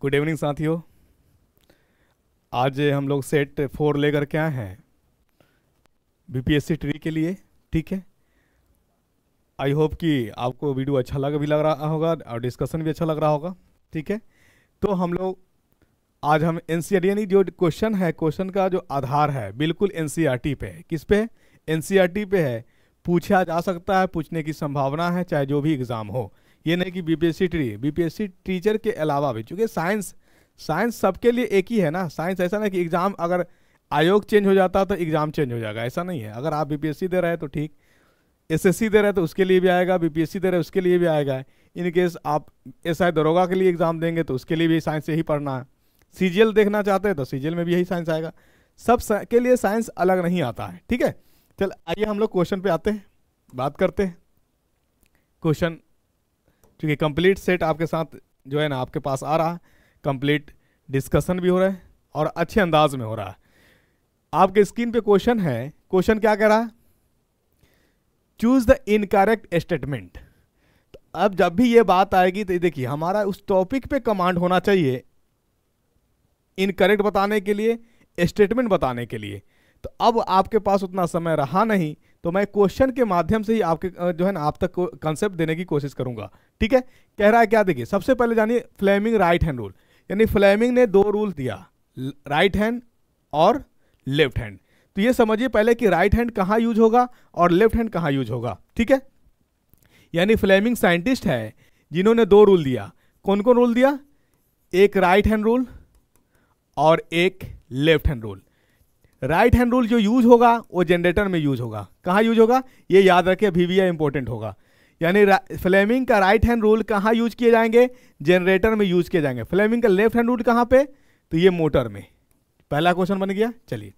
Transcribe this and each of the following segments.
Good evening साथियों। आज हम लोग सेट 4 लेकर के आए हैं बीपीएससी ट्री के लिए। ठीक है, आई होप कि आपको वीडियो अच्छा लग रहा होगा और डिस्कशन भी अच्छा लग रहा होगा। ठीक है, तो हम लोग आज हम एनसीईआरटी यानी जो क्वेश्चन है, क्वेश्चन का जो आधार है बिल्कुल एनसीईआरटी पे है। किस पे? एनसीईआरटी पे है। पूछा जा सकता है, पूछने की संभावना है, चाहे जो भी एग्जाम हो। ये नहीं कि बीपीएससी ट्री, बीपीएससी टीचर के अलावा भी, चूंकि साइंस सबके लिए एक ही है ना। साइंस ऐसा ना कि एग्जाम अगर आयोग चेंज हो जाता तो एग्जाम चेंज हो जाएगा, ऐसा नहीं है। अगर आप बीपीएससी दे रहे हैं तो ठीक, एसएससी दे रहे हैं तो उसके लिए भी आएगा, बीपीएससी दे रहे हैं उसके लिए भी आएगा। इन केस आप एसआई दरोगा के लिए एग्जाम देंगे तो उसके लिए भी साइंस से ही पढ़ना है। सीजीएल देखना चाहते हैं तो सीजीएल में भी यही साइंस आएगा। सब के लिए साइंस अलग नहीं आता है। ठीक है, चल आइए हम लोग क्वेश्चन पे आते हैं, बात करते हैं। क्वेश्चन क्योंकि कंप्लीट सेट आपके साथ जो है ना आपके पास आ रहा है, कंप्लीट डिस्कशन भी हो रहा है और अच्छे अंदाज में हो रहा है। आपके स्क्रीन पे क्वेश्चन है। क्वेश्चन क्या कह रहा है? Choose the incorrect statement. तो अब जब भी ये बात आएगी तो देखिए हमारा उस टॉपिक पे कमांड होना चाहिए इनकरेक्ट बताने के लिए, स्टेटमेंट बताने के लिए। तो अब आपके पास उतना समय रहा नहीं, तो मैं क्वेश्चन के माध्यम से ही आपके जो है ना आप तक कंसेप्ट देने की कोशिश करूंगा। ठीक है, कह रहा है क्या? देखिए सबसे पहले जानिए फ्लेमिंग राइट हैंड रूल। यानी फ्लेमिंग ने 2 रूल दिया, राइट हैंड और लेफ्ट हैंड। तो ये समझिए पहले कि राइट हैंड कहाँ यूज होगा और लेफ्ट हैंड कहाँ यूज होगा। ठीक है, यानी फ्लेमिंग साइंटिस्ट है जिन्होंने 2 रूल दिया। कौन कौन रूल दिया? एक राइट हैंड रूल और एक left hand rule. Right hand rule जो यूज होगा वो जनरेटर में यूज होगा। कहाँ यूज होगा? ये याद रखें, VVI इंपॉर्टेंट होगा। यानी फ्लेमिंग का राइट हैंड रूल कहाँ यूज किए जाएंगे? जनरेटर में यूज किए जाएंगे। फ्लेमिंग का लेफ्ट हैंड रूल कहाँ पे? तो ये मोटर में। पहला क्वेश्चन बन गया। चलिए,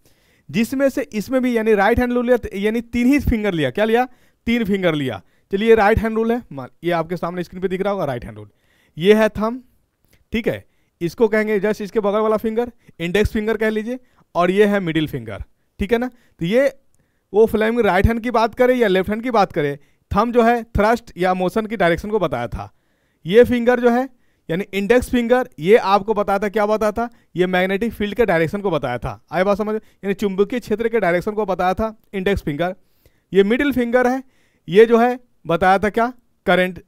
जिसमें से इसमें भी यानी राइट हैंड रूल लिया, यानी 3 ही फिंगर लिया। क्या लिया? 3 फिंगर लिया। चलिए राइट हैंड रूल है, ये आपके सामने स्क्रीन पे दिख रहा होगा राइट हैंड रूल। ये है थंब। ठीक है, इसको कहेंगे जस्ट इसके बगल वाला फिंगर इंडेक्स फिंगर कह लीजिए, और ये है मिडिल फिंगर। ठीक है ना। तो ये वो फ्लेमिंग राइट हैंड की बात करें या लेफ्ट हैंड की बात करें, थंब जो है थ्रस्ट या मोशन की डायरेक्शन को बताया था। ये फिंगर जो है यानी इंडेक्स फिंगर, ये आपको बताया था, क्या बताया था? ये मैग्नेटिक फील्ड के डायरेक्शन को बताया था। आए बात समझ? यानी चुंबकीय क्षेत्र के डायरेक्शन को बताया था इंडेक्स फिंगर। ये मिडिल फिंगर है, ये जो है बताया था क्या? करंट।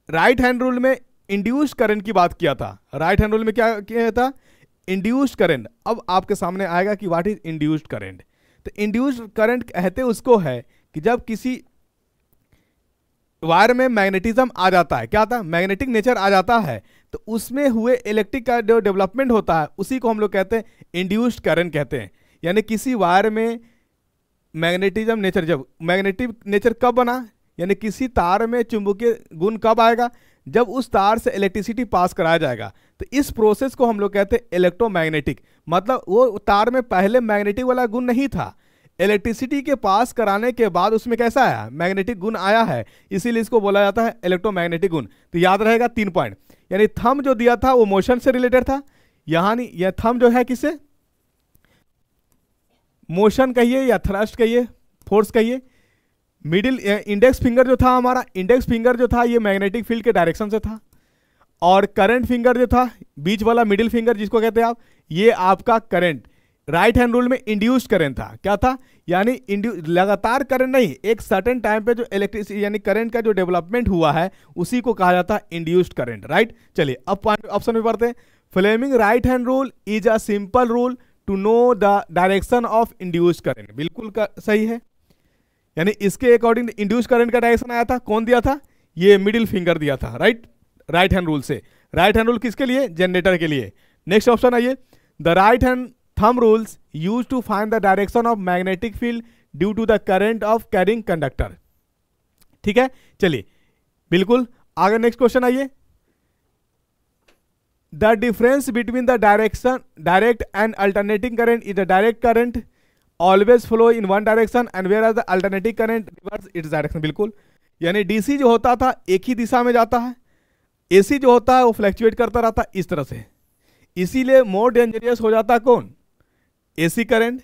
राइट हैंड रूल में इंड्यूस्ड करंट की बात किया था। राइट हैंड रूल में क्या किया था? Induced current. अब आपके सामने आएगा कि व्हाट इज इंड्यूस्ड करंट। तो इंड्यूस्ड करंट कहते उसको है कि जब किसी वायर में मैग्नेटिज्म आ जाता है, क्या आता है? मैग्नेटिक नेचर आ जाता है, तो उसमें हुए इलेक्ट्रिक का जो डेवलपमेंट होता है उसी को हम लोग कहते हैं इंड्यूस्ड करंट कहते हैं। यानी किसी वायर में मैग्नेटिज्म नेचर, जब मैग्नेटिक नेचर कब बना, यानी किसी तार में चुंबकीय गुण कब आएगा? जब उस तार से इलेक्ट्रिसिटी पास कराया जाएगा। तो इस प्रोसेस को हम लोग कहते हैं इलेक्ट्रोमैग्नेटिक। मतलब वो तार में पहले मैग्नेटिक वाला गुण नहीं था, इलेक्ट्रिसिटी के पास कराने के बाद उसमें कैसा आया? मैग्नेटिक गुण आया है, इसीलिए इसको बोला जाता है इलेक्ट्रोमैग्नेटिक गुण। तो याद रहेगा 3 पॉइंट। यानी थंब जो दिया था वो मोशन से रिलेटेड था। यहां नहीं, यह थंब जो है किससे? मोशन कहिए या थ्रस्ट कहिए, फोर्स कहिए। मिडिल इंडेक्स फिंगर जो था हमारा, इंडेक्स फिंगर जो था ये मैग्नेटिक फील्ड के डायरेक्शन से था। और करंट फिंगर जो था बीच वाला मिडिल फिंगर जिसको कहते हैं आप, ये आपका करंट। राइट हैंड रूल में इंड्यूस्ड करंट था। क्या था? यानी लगातार करंट नहीं, एक सर्टेन टाइम पे जो इलेक्ट्रिसिटी यानी करंट का जो डेवलपमेंट हुआ है उसी को कहा जाता है इंड्यूस्ड करंट। राइट। चलिए अब ऑप्शन में पढ़ते हैं। Fleming right hand rule is a simple rule to know the direction of induced current. बिल्कुल सही है। यानी इसके अकॉर्डिंग इंड्यूस्ड करंट का डायरेक्शन आया था, कौन दिया था? ये मिडिल फिंगर दिया था। राइट, राइट हैंड रूल से। राइट हैंड रूल किसके लिए? जनरेटर के लिए। नेक्स्ट ऑप्शन आइए। The right hand thumb rules use to find the direction of magnetic field due to the current of carrying conductor. ठीक है, चलिए बिल्कुल आगे नेक्स्ट क्वेश्चन आइए। The difference between the direct and alternating current is the direct current always flow in one direction and where are the alternative current reverse its direction. बिल्कुल, यानी DC जो होता था एक ही दिशा में जाता है, एसी जो होता है वो फ्लैक्चुएट करता रहता है इस तरह से। इसीलिए मोर डेंजरियस हो जाता कौन? AC current.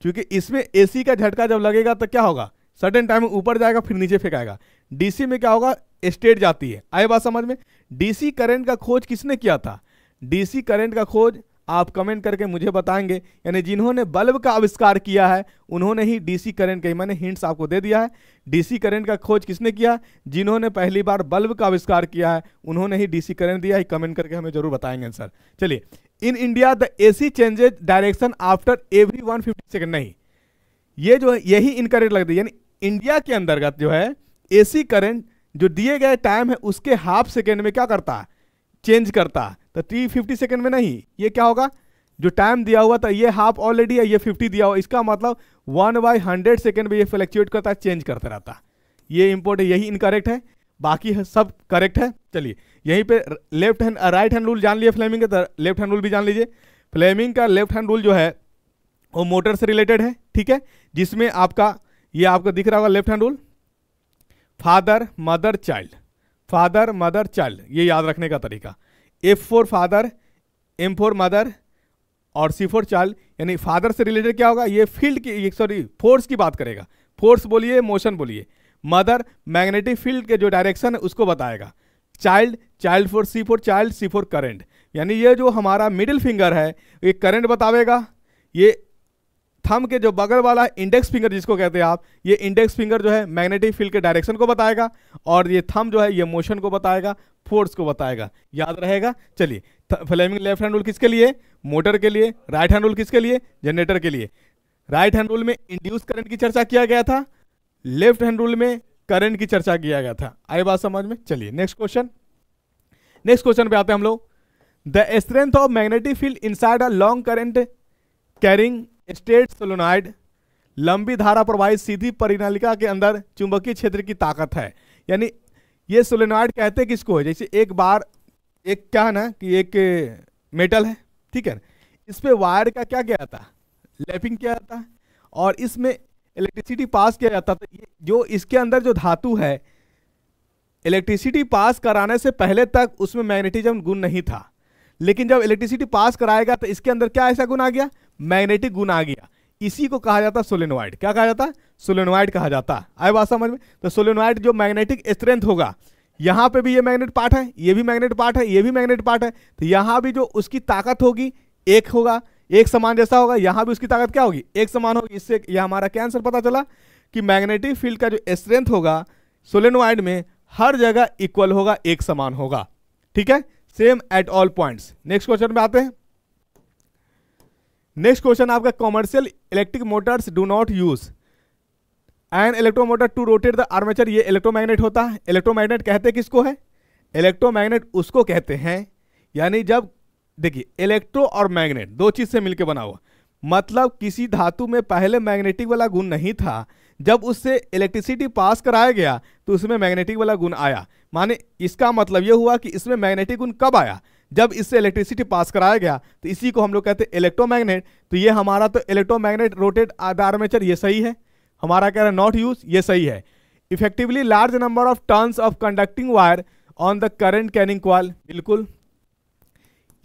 क्योंकि इसमें एसी का झटका जब लगेगा तो क्या होगा? सर्टेन टाइम में ऊपर जाएगा फिर नीचे फेंकाएगा। डीसी में क्या होगा? स्ट्रेट जाती है। आए बात समझ में? डीसी करंट का खोज किसने किया था? डीसी करंट का खोज आप कमेंट करके मुझे बताएंगे, यानी जिन्होंने बल्ब का आविष्कार किया है उन्होंने ही डीसी करंट का, मैंने हिंट्स आपको दे दिया है। डीसी करंट का खोज किसने किया? जिन्होंने पहली बार बल्ब का आविष्कार किया है उन्होंने ही डीसी करंट दिया है। कमेंट करके हमें जरूर बताएंगे आंसर। चलिए, in India the AC changes direction after every 150 second, नहीं, ये जो है यही इनकरेक्ट लगता है। यानी इंडिया के अंतर्गत जो है एसी करंट जो दिए गए टाइम है उसके हाफ सेकेंड में क्या करता है? चेंज करता है। तो 350 सेकेंड में नहीं, ये क्या होगा? जो टाइम दिया हुआ था ये हाफ ऑलरेडी है, ये 50 दिया हुआ, इसका मतलब 1/100 सेकेंड में ये फ्लक्चुएट करता है, चेंज करता रहता है। ये इंपॉर्टेंट, यही इनकरेक्ट है, बाकी है सब करेक्ट है। चलिए, यहीं पे left hand right hand rule जान लिया फ्लेमिंग का, लेफ्ट हैंड रूल भी जान लीजिए। फ्लेमिंग का लेफ्ट हैंड रूल जो है वो मोटर से रिलेटेड है, ठीक है, जिसमें आपका ये आपको दिख रहा होगा left hand rule, father mother child, father mother child, ये याद रखने का तरीका। F for father, M for mother और C फॉर चाइल्ड, यानी फादर से रिलेटेड क्या होगा? ये फील्ड की, सॉरी फोर्स की बात करेगा, फोर्स बोलिए, मोशन बोलिए। मदर मैग्नेटिक फील्ड के जो डायरेक्शन है उसको बताएगा। Child, child for C for child, C for current, यानी ये जो हमारा मिडिल फिंगर है ये करंट बतावेगा। ये थंब के जो बगल वाला इंडेक्स फिंगर जिसको कहते हैं आप, ये इंडेक्स फिंगर जो है मैग्नेटिक फील्ड के डायरेक्शन को बताएगा, और ये थंब जो है ये मोशन को बताएगा, फोर्स को बताएगा। याद रहेगा। चलिए, फ्लेमिंग लेफ्ट हैंड रूल किसके लिए? मोटर के लिए। राइट हैंड रूल किसके लिए? जनरेटर के लिए। राइट हैंड रूल में इंड्यूस करंट की चर्चा किया गया था, लेफ्ट हैंड रूल में करंट की चर्चा किया गया था। आई बात समझ में? चलिए नेक्स्ट क्वेश्चन, नेक्स्ट क्वेश्चन पे आते हैं हम लोग। The strength of magnetic field inside a long current carrying state solenoid, लंबी धारा प्रवाहित सीधी परिनालिका के अंदर चुंबकीय क्षेत्र की ताकत है। यानी ये सोलेनॉइड कहते हैं किसको है? जैसे एक बार एक क्या है ना कि एक मेटल है, ठीक है, इस पे वायर का क्या किया जाता है? लैपिंग किया जाता है, और इसमें इलेक्ट्रिसिटी पास किया जाता था। ये जो इसके अंदर जो धातु है, इलेक्ट्रिसिटी पास कराने से पहले तक उसमें मैग्नेटिज्म गुण नहीं था, लेकिन जब इलेक्ट्रिसिटी पास कराएगा तो इसके अंदर क्या ऐसा गुण आ गया? मैग्नेटिक गुण आ गया। इसी को कहा जाता है सोलेनॉइड। क्या कहा जाता है? सोलेनॉइड कहा जाता है। आए बात समझ में? तो सोलेनॉइड जो मैग्नेटिक स्ट्रेंथ होगा, यहाँ पे भी ये मैग्नेट पार्ट है, ये भी मैग्नेट पार्ट है, ये भी मैग्नेट पार्ट है, तो यहाँ भी जो उसकी ताकत होगी एक होगा, एक समान जैसा होगा, यहाँ भी उसकी ताकत क्या होगी? एक समान होगी। इससे यह हमारा क्या आंसर पता चला कि मैग्नेटिक फील्ड का जो स्ट्रेंथ होगा सोलेनॉइड में हर जगह इक्वल होगा, एक समान होगा, ठीक है, same at all points. Next question में आते हैं। नेक्स्ट क्वेश्चन आपका, commercial electric motors do not use an electromotor to rotate the armature. ये इलेक्ट्रोमैग्नेट होता है। इलेक्ट्रोमैग्नेट कहते किसको है? इलेक्ट्रोमैग्नेट उसको कहते हैं, यानी जब देखिए इलेक्ट्रो और मैग्नेट दो चीज से मिलकर बना हुआ, मतलब किसी धातु में पहले मैग्नेटिक वाला गुण नहीं था, जब उससे इलेक्ट्रिसिटी पास कराया गया तो उसमें मैग्नेटिक वाला गुण आया। माने इसका मतलब यह हुआ कि इसमें मैग्नेटिक गुण कब आया? जब इससे इलेक्ट्रिसिटी पास कराया गया, तो इसी को हम लोग कहते हैं इलेक्ट्रोमैग्नेट। तो ये हमारा तो इलेक्ट्रोमैग्नेट रोटेट द आर्मेचर, ये सही है। हमारा कह रहा है नॉट यूज, ये सही है। Effectively large number of turns of conducting wire on the current carrying coil, बिल्कुल।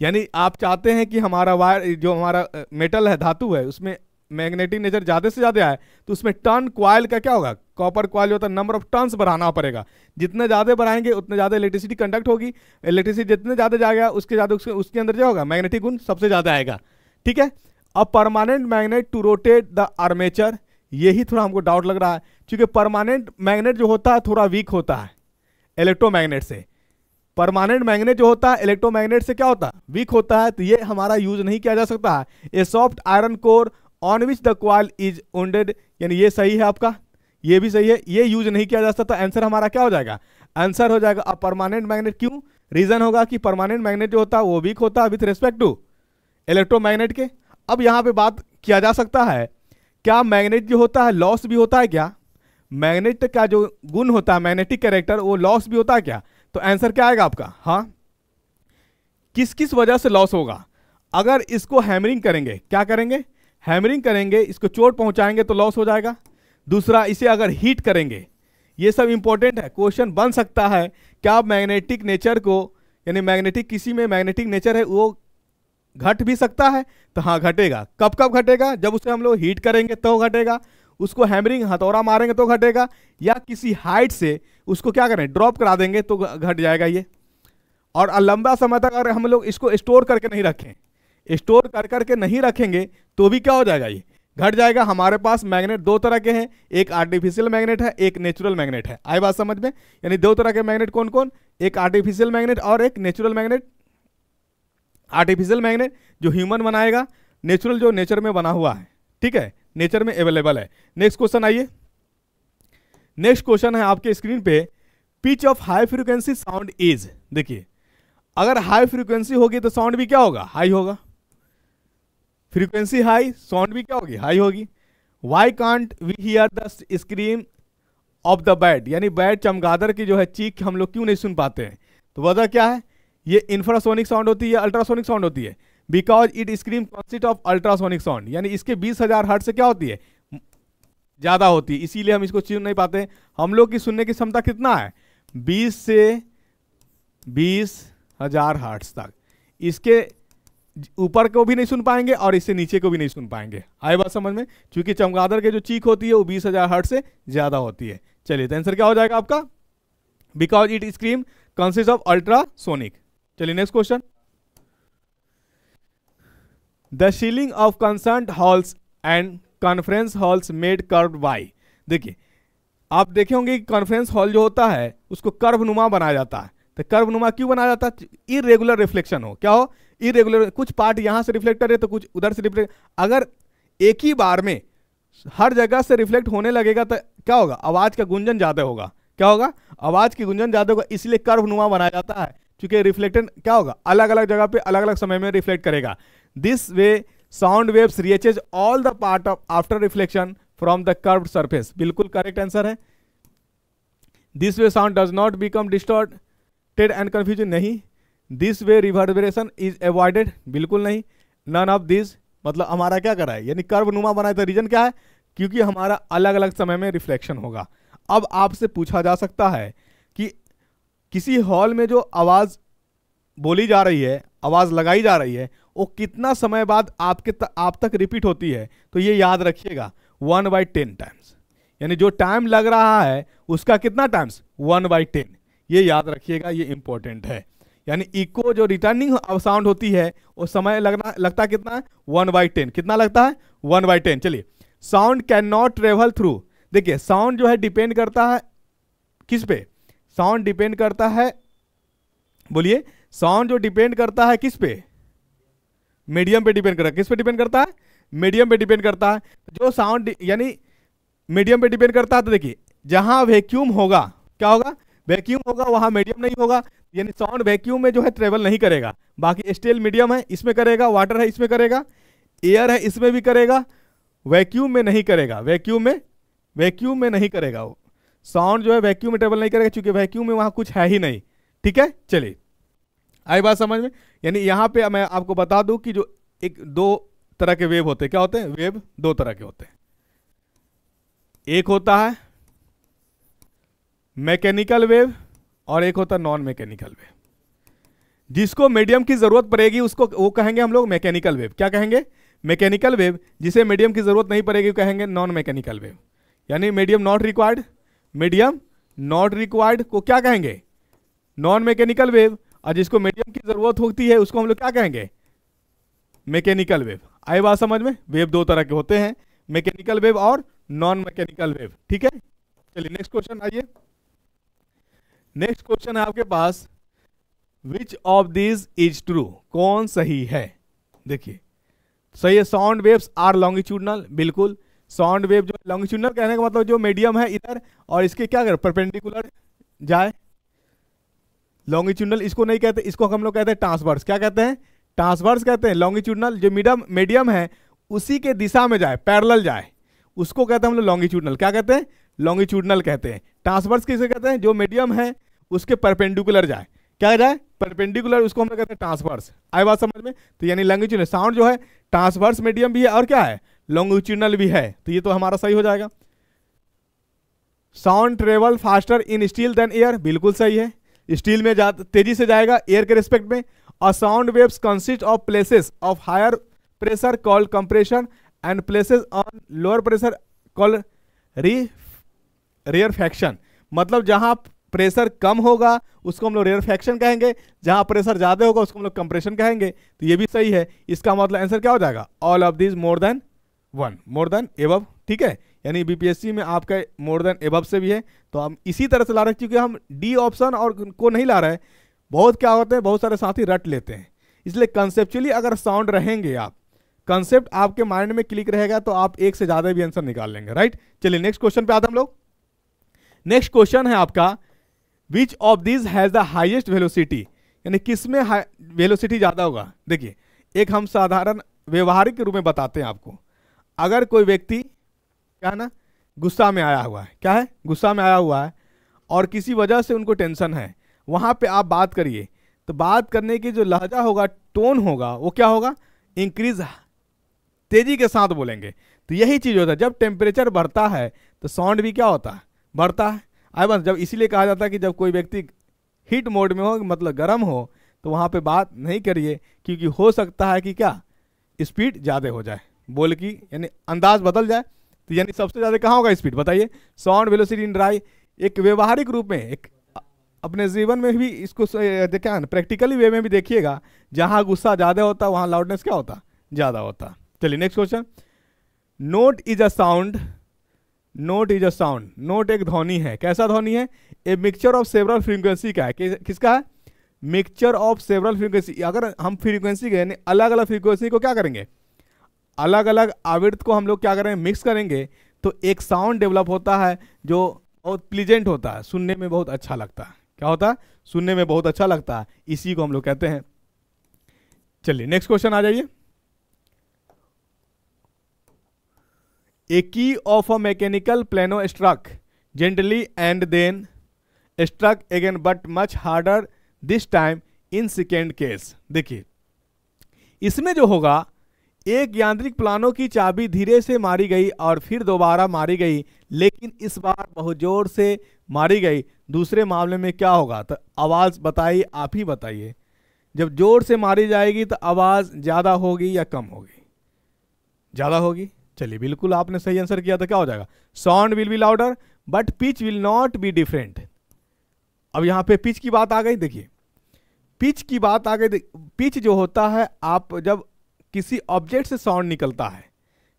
यानी आप चाहते हैं कि हमारा वायर जो हमारा मेटल है, धातु है, उसमें मैग्नेटिक नेचर ज्यादा से ज्यादा आए, तो उसमें टर्न कॉइल का क्या होगा? कॉपर कॉइल जो होता है, नंबर ऑफ टर्न्स बढ़ाना पड़ेगा। जितने ज्यादा बढ़ाएंगे उतने ज्यादा इलेक्ट्रिसिटी कंडक्ट होगी। इलेक्ट्रिसिटी जितने ज्यादा जाएगा उसके ज्यादा उसके अंदर जो होगा मैग्नेटिक गुण सबसे ज्यादा आएगा, ठीक है। अब permanent magnet to rotate the armature, यही थोड़ा हमको डाउट लग रहा है, क्योंकि परमानेंट मैग्नेट जो होता है थोड़ा वीक होता है इलेक्ट्रोमैग्नेट से। परमानेंट मैग्नेट जो होता है इलेक्ट्रोमैग्नेट से क्या होता है? वीक होता है, तो ये हमारा यूज नहीं किया जा सकता है। ए soft iron core on which the coil is wounded, यानी ये सही है आपका, ये भी सही है, ये यूज नहीं किया जा सकता। आंसर हमारा क्या हो जाएगा? आंसर हो जाएगा अब परमानेंट मैग्नेट। क्यों? रीजन होगा कि परमानेंट मैग्नेट जो होता है वो वीक होता है विथ रिस्पेक्ट टू इलेक्ट्रोमैग्नेट के। अब यहाँ पे बात किया जा सकता है, क्या मैग्नेट जो होता है लॉस भी होता है क्या? मैग्नेट का जो गुण होता है मैग्नेटिक कैरेक्टर, वो लॉस भी होता है क्या? तो आंसर क्या आएगा आपका? हाँ, किस किस वजह से लॉस होगा? अगर इसको हैमरिंग करेंगे, क्या करेंगे? हैमरिंग करेंगे, इसको चोट पहुंचाएंगे तो लॉस हो जाएगा। दूसरा, इसे अगर हीट करेंगे, ये सब इंपॉर्टेंट है। क्वेश्चन बन सकता है क्या मैग्नेटिक नेचर को, यानी मैग्नेटिक किसी में मैग्नेटिक नेचर है वो घट भी सकता है? तो हाँ घटेगा। कब कब घटेगा? जब उसे हम लोग हीट करेंगे तो घटेगा, उसको हैमरिंग हथौड़ा मारेंगे तो घटेगा, या किसी हाइट से उसको क्या करें ड्रॉप करा देंगे तो घट जाएगा ये। और लंबा समय तक अगर हम लोग इसको स्टोर करके नहीं रखें, स्टोर कर करके नहीं रखेंगे तो भी क्या हो जाएगा, ये घट जाएगा। हमारे पास मैग्नेट दो तरह के हैं, एक आर्टिफिशियल मैग्नेट है, एक नेचुरल मैग्नेट है। आई बात समझ में? यानी दो तरह के मैग्नेट कौन कौन, एक आर्टिफिशियल मैग्नेट और एक नेचुरल मैग्नेट। आर्टिफिशियल मैग्नेट जो ह्यूमन बनाएगा, नेचुरल जो नेचर में बना हुआ है, ठीक है, नेचर में अवेलेबल है। नेक्स्ट क्वेश्चन आइए। नेक्स्ट क्वेश्चन है आपके स्क्रीन पे, pitch of high frequency sound is. देखिए, अगर हाई फ्रीक्वेंसी होगी तो साउंड भी क्या होगा, हाई होगा। फ्रीक्वेंसी हाई, साउंड भी क्या होगी, हाई होगी। Why can't we hear the scream of the bat, यानी बैट चमगादड़ की जो है चीख हम लोग क्यों नहीं सुन पाते हैं? तो वजह क्या है, ये इंफ्रासोनिक साउंड होती है, अल्ट्रासोनिक साउंड होती है। Because it scream consist of ultrasonic sound, यानी इसके 20,000 हर्ट्ज से क्या होती है, ज्यादा होती है, इसीलिए हम इसको सुन नहीं पाते। हम लोग की सुनने की क्षमता कितना है, 20 से 20,000 हर्ट्ज तक। इसके ऊपर को भी नहीं सुन पाएंगे और इससे नीचे को भी नहीं सुन पाएंगे। आए बात समझ में? क्योंकि चमगादड़ के जो चीख होती है वो 20,000 हर्ट्ज से ज्यादा होती है। चलिए, तो आंसर क्या हो जाएगा आपका, because it scream consist of ultrasonic. चलिए next question, the ceiling of concert halls and conference halls made curve by. देखिए, आप देखे होंगे कि कॉन्फ्रेंस हॉल जो होता है उसको कर्व नुमा बनाया जाता है। तो कर्व नुमा क्यों बनाया जाता है, इरेगुलर रिफ्लेक्शन हो, क्या हो, इरेगुलर, कुछ पार्ट यहां से रिफ्लेक्ट करे तो कुछ उधर से रिफ्लेक्ट। अगर एक ही बार में हर जगह से रिफ्लेक्ट होने लगेगा तो क्या होगा, आवाज का गुंजन ज्यादा होगा। क्या होगा, आवाज की गुंजन ज्यादा होगा, इसलिए कर्व नुमा बनाया जाता है। क्योंकि रिफ्लेक्टेड क्या होगा, अलग अलग जगह पे अलग अलग समय में रिफ्लेक्ट करेगा। This way sound waves reaches all the part of after reflection from the curved surface. बिल्कुल करेक्ट आंसर है। This way sound does not become distorted and confusing, नहीं। This way reverberation is avoided, बिल्कुल नहीं। None of this, मतलब हमारा क्या करा है, यानी कर्व नुमा बनाया। तो रीजन क्या है, क्योंकि हमारा अलग अलग समय में रिफ्लेक्शन होगा। अब आपसे पूछा जा सकता है कि किसी हॉल में जो आवाज बोली जा रही है, आवाज लगाई जा रही है, वो कितना समय बाद आप तक रिपीट होती है। तो ये याद रखिएगा, 1/10 टाइम्स, यानी जो टाइम लग रहा है उसका कितना टाइम्स, 1/10। ये याद रखिएगा, ये इंपॉर्टेंट है। यानी इको जो रिटर्निंग साउंड होती है वो समय लगता कितना है, 1/10। कितना लगता है, 1/10। चलिए, sound can not travel through. देखिए, साउंड जो है डिपेंड करता है किस पे, साउंड डिपेंड करता है, बोलिए, साउंड जो डिपेंड करता है किस पे, मीडियम पे डिपेंड करता है। किस पे डिपेंड करता है, मीडियम पे डिपेंड करता है। जो साउंड यानी मीडियम पे डिपेंड करता है, तो देखिए जहां वैक्यूम होगा, क्या होगा, वैक्यूम होगा, वहां मीडियम नहीं होगा। यानी साउंड वैक्यूम में जो है ट्रेवल नहीं करेगा। बाकी स्टील मीडियम है, इसमें करेगा, वाटर है इसमें करेगा, एयर है इसमें भी करेगा, वैक्यूम में नहीं करेगा। वैक्यूम में नहीं करेगा। वो साउंड जो है वैक्यूम में ट्रेवल नहीं करेगा, क्योंकि वैक्यूम में वहां कुछ है ही नहीं। ठीक है, चलिए, आई बात समझ में? यानी यहां पे मैं आपको बता दूं कि जो दो तरह के वेव होते हैं, क्या होते हैं, वेव दो तरह के होते हैं। एक होता है मैकेनिकल वेव और एक होता है नॉन मैकेनिकल वेव। जिसको मीडियम की जरूरत पड़ेगी उसको वो कहेंगे हम लोग मैकेनिकल वेव। क्या कहेंगे, मैकेनिकल वेव। जिसे मीडियम की जरूरत नहीं पड़ेगी कहेंगे नॉन मैकेनिकल वेव। यानी medium not required, medium not required को क्या कहेंगे, नॉन मैकेनिकल वेव। और जिसको मीडियम की जरूरत होती है उसको हम लोग क्या कहेंगे, मैकेनिकल वेव। आई बात समझ में? वेव दो तरह के होते हैं, मैकेनिकल वेव और नॉन मैकेनिकल वेव। ठीक है, चलिए नेक्स्ट क्वेश्चन आइए। नेक्स्ट क्वेश्चन है आपके पास, which of this is true, कौन सही है। देखिए, सही है, साउंड वेव्स आर लॉन्गिट्यूडनल। बिल्कुल, साउंड वेव जो लॉन्गिट्यूडनल कहने का मतलब जो मीडियम है इधर और इसके क्या कर परपेंडिकुलर जाए। लॉन्गिट्यूडनल इसको नहीं कहते, इसको हम लोग कहते हैं ट्रांसवर्स। क्या कहते हैं, ट्रांसवर्स कहते हैं। लॉन्गिट्यूडनल जो मीडियम है उसी के दिशा में जाए, पैरेलल जाए, उसको कहते हैं हम लोग लॉन्गिट्यूडनल। क्या कहते हैं, लॉन्गिट्यूडनल कहते हैं। ट्रांसवर्स किसे कहते हैं, जो मीडियम है उसके परपेंडिकुलर जाए, क्या जाए, परपेंडिकुलर, उसको हम लोग कहते हैं ट्रांसवर्स। आई बात समझ में? तो यानी लॉन्गिट्यूडनल साउंड जो है ट्रांसवर्स मीडियम भी है और क्या है, लॉन्गिट्यूडनल भी है। तो ये तो हमारा सही हो जाएगा। Sound travel faster in steel than air, बिल्कुल सही है। स्टील में तेजी से जाएगा एयर के रिस्पेक्ट में। और sound waves consist of places of higher pressure called compression and places on lower pressure called rarefaction. मतलब जहां प्रेशर कम होगा उसको हम लोग रेयरफैक्शन कहेंगे, जहां प्रेशर ज्यादा होगा उसको हम लोग कंप्रेशन कहेंगे। तो ये भी सही है। इसका मतलब आंसर क्या हो जाएगा? All of this more than one, more than above. ठीक है, यानी बीपीएससी में आपका मोर देन एबव से भी है। तो हम इसी तरह से ला रहे हैं, क्योंकि हम डी ऑप्शन और को नहीं ला रहे हैं। बहुत क्या होते हैं, बहुत सारे साथी रट लेते हैं। इसलिए कंसेप्चुअली अगर साउंड रहेंगे, आप कंसेप्ट आपके माइंड में क्लिक रहेगा, तो आप एक से ज्यादा भी आंसर निकाल लेंगे। राइट, चलिए नेक्स्ट क्वेश्चन पे आते हम लोग। नेक्स्ट क्वेश्चन है आपका, विच of this has the highest velocity, यानी किसमें वेलोसिटी ज्यादा होगा। देखिए, एक हम साधारण व्यवहारिक रूप में बताते हैं आपको। अगर कोई व्यक्ति क्या है ना, गुस्सा में आया हुआ है, क्या है, गुस्सा में आया हुआ है, और किसी वजह से उनको टेंशन है, वहां पे आप बात करिए, तो बात करने की जो लहजा होगा, टोन होगा, वो क्या होगा, इंक्रीज, तेजी के साथ बोलेंगे। तो यही चीज होता है, जब टेम्परेचर बढ़ता है तो साउंड भी क्या होता है, बढ़ता है। आई बस, जब इसीलिए कहा जाता है कि जब कोई व्यक्ति हीट मोड में हो, मतलब गर्म हो, तो वहां पे बात नहीं करिए, क्योंकि हो सकता है कि क्या, स्पीड ज्यादा हो जाए, बोल की यानी अंदाज बदल जाए। तो यानी सबसे ज्यादा कहाँ होगा स्पीड, बताइए। साउंड वेलोसिटी इन ड्राई, एक व्यवहारिक रूप में, एक अपने जीवन में भी इसको क्या है, प्रैक्टिकली वे में भी देखिएगा, जहां गुस्सा ज्यादा होता वहां लाउडनेस क्या होता, ज्यादा होता। चलिए next question. Note is a sound, note is a sound, note एक ध्वनि है। कैसा ध्वनि है? A mixture of several frequency का है। किसका है? Mixture of several frequency. अगर हम फ्रीक्वेंसी के यानी अलग अलग फ्रीक्वेंसी को क्या करेंगे, अलग अलग आवृत्ति को हम लोग क्या करेंगे, मिक्स करेंगे, तो एक साउंड डेवलप होता है जो बहुत प्लीजेंट होता है, सुनने में बहुत अच्छा लगता है। क्या होता है? सुनने में बहुत अच्छा लगता है, इसी को हम लोग कहते हैं। चलिए नेक्स्ट क्वेश्चन आ जाइए। A key of a mechanical piano struck gently and then struck again but much harder this time in second case। देखिए, इसमें जो होगा, एक यांत्रिक पियानो की चाबी धीरे से मारी गई और फिर दोबारा मारी गई, लेकिन इस बार बहुत जोर से मारी गई। दूसरे मामले में क्या होगा? तो आवाज बताइए, आप ही बताइए। जब जोर से मारी जाएगी तो आवाज ज्यादा होगी या कम होगी? ज्यादा होगी। चलिए, बिल्कुल आपने सही आंसर किया। तो क्या हो जाएगा? Sound will be louder but pitch will not be different. अब यहां पे पिच की बात आ गई। देखिए, पिच की बात आ गई। पिच जो होता है, आप जब किसी ऑब्जेक्ट से साउंड निकलता है,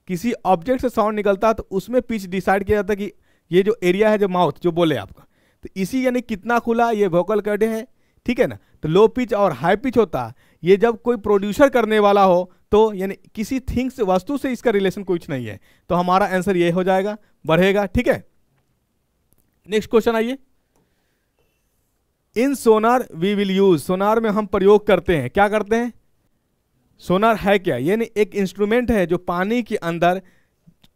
किसी ऑब्जेक्ट से साउंड निकलता है, तो उसमें पिच डिसाइड किया जाता है कि ये जो एरिया है, जो माउथ जो बोले आपका, तो इसी यानी कितना खुला, ये वोकल कॉर्ड है, ठीक है ना। तो लो पिच और हाई पिच होता है, ये जब कोई प्रोड्यूसर करने वाला हो, तो यानी किसी थिंग्स, वस्तु से इसका रिलेशन कुछ नहीं है। तो हमारा आंसर ये हो जाएगा, बढ़ेगा। ठीक है, नेक्स्ट क्वेश्चन आइए। इन सोनार वी विल यूज, सोनार में हम प्रयोग करते हैं, क्या करते हैं? सोनार है क्या? यानी एक इंस्ट्रूमेंट है जो पानी के अंदर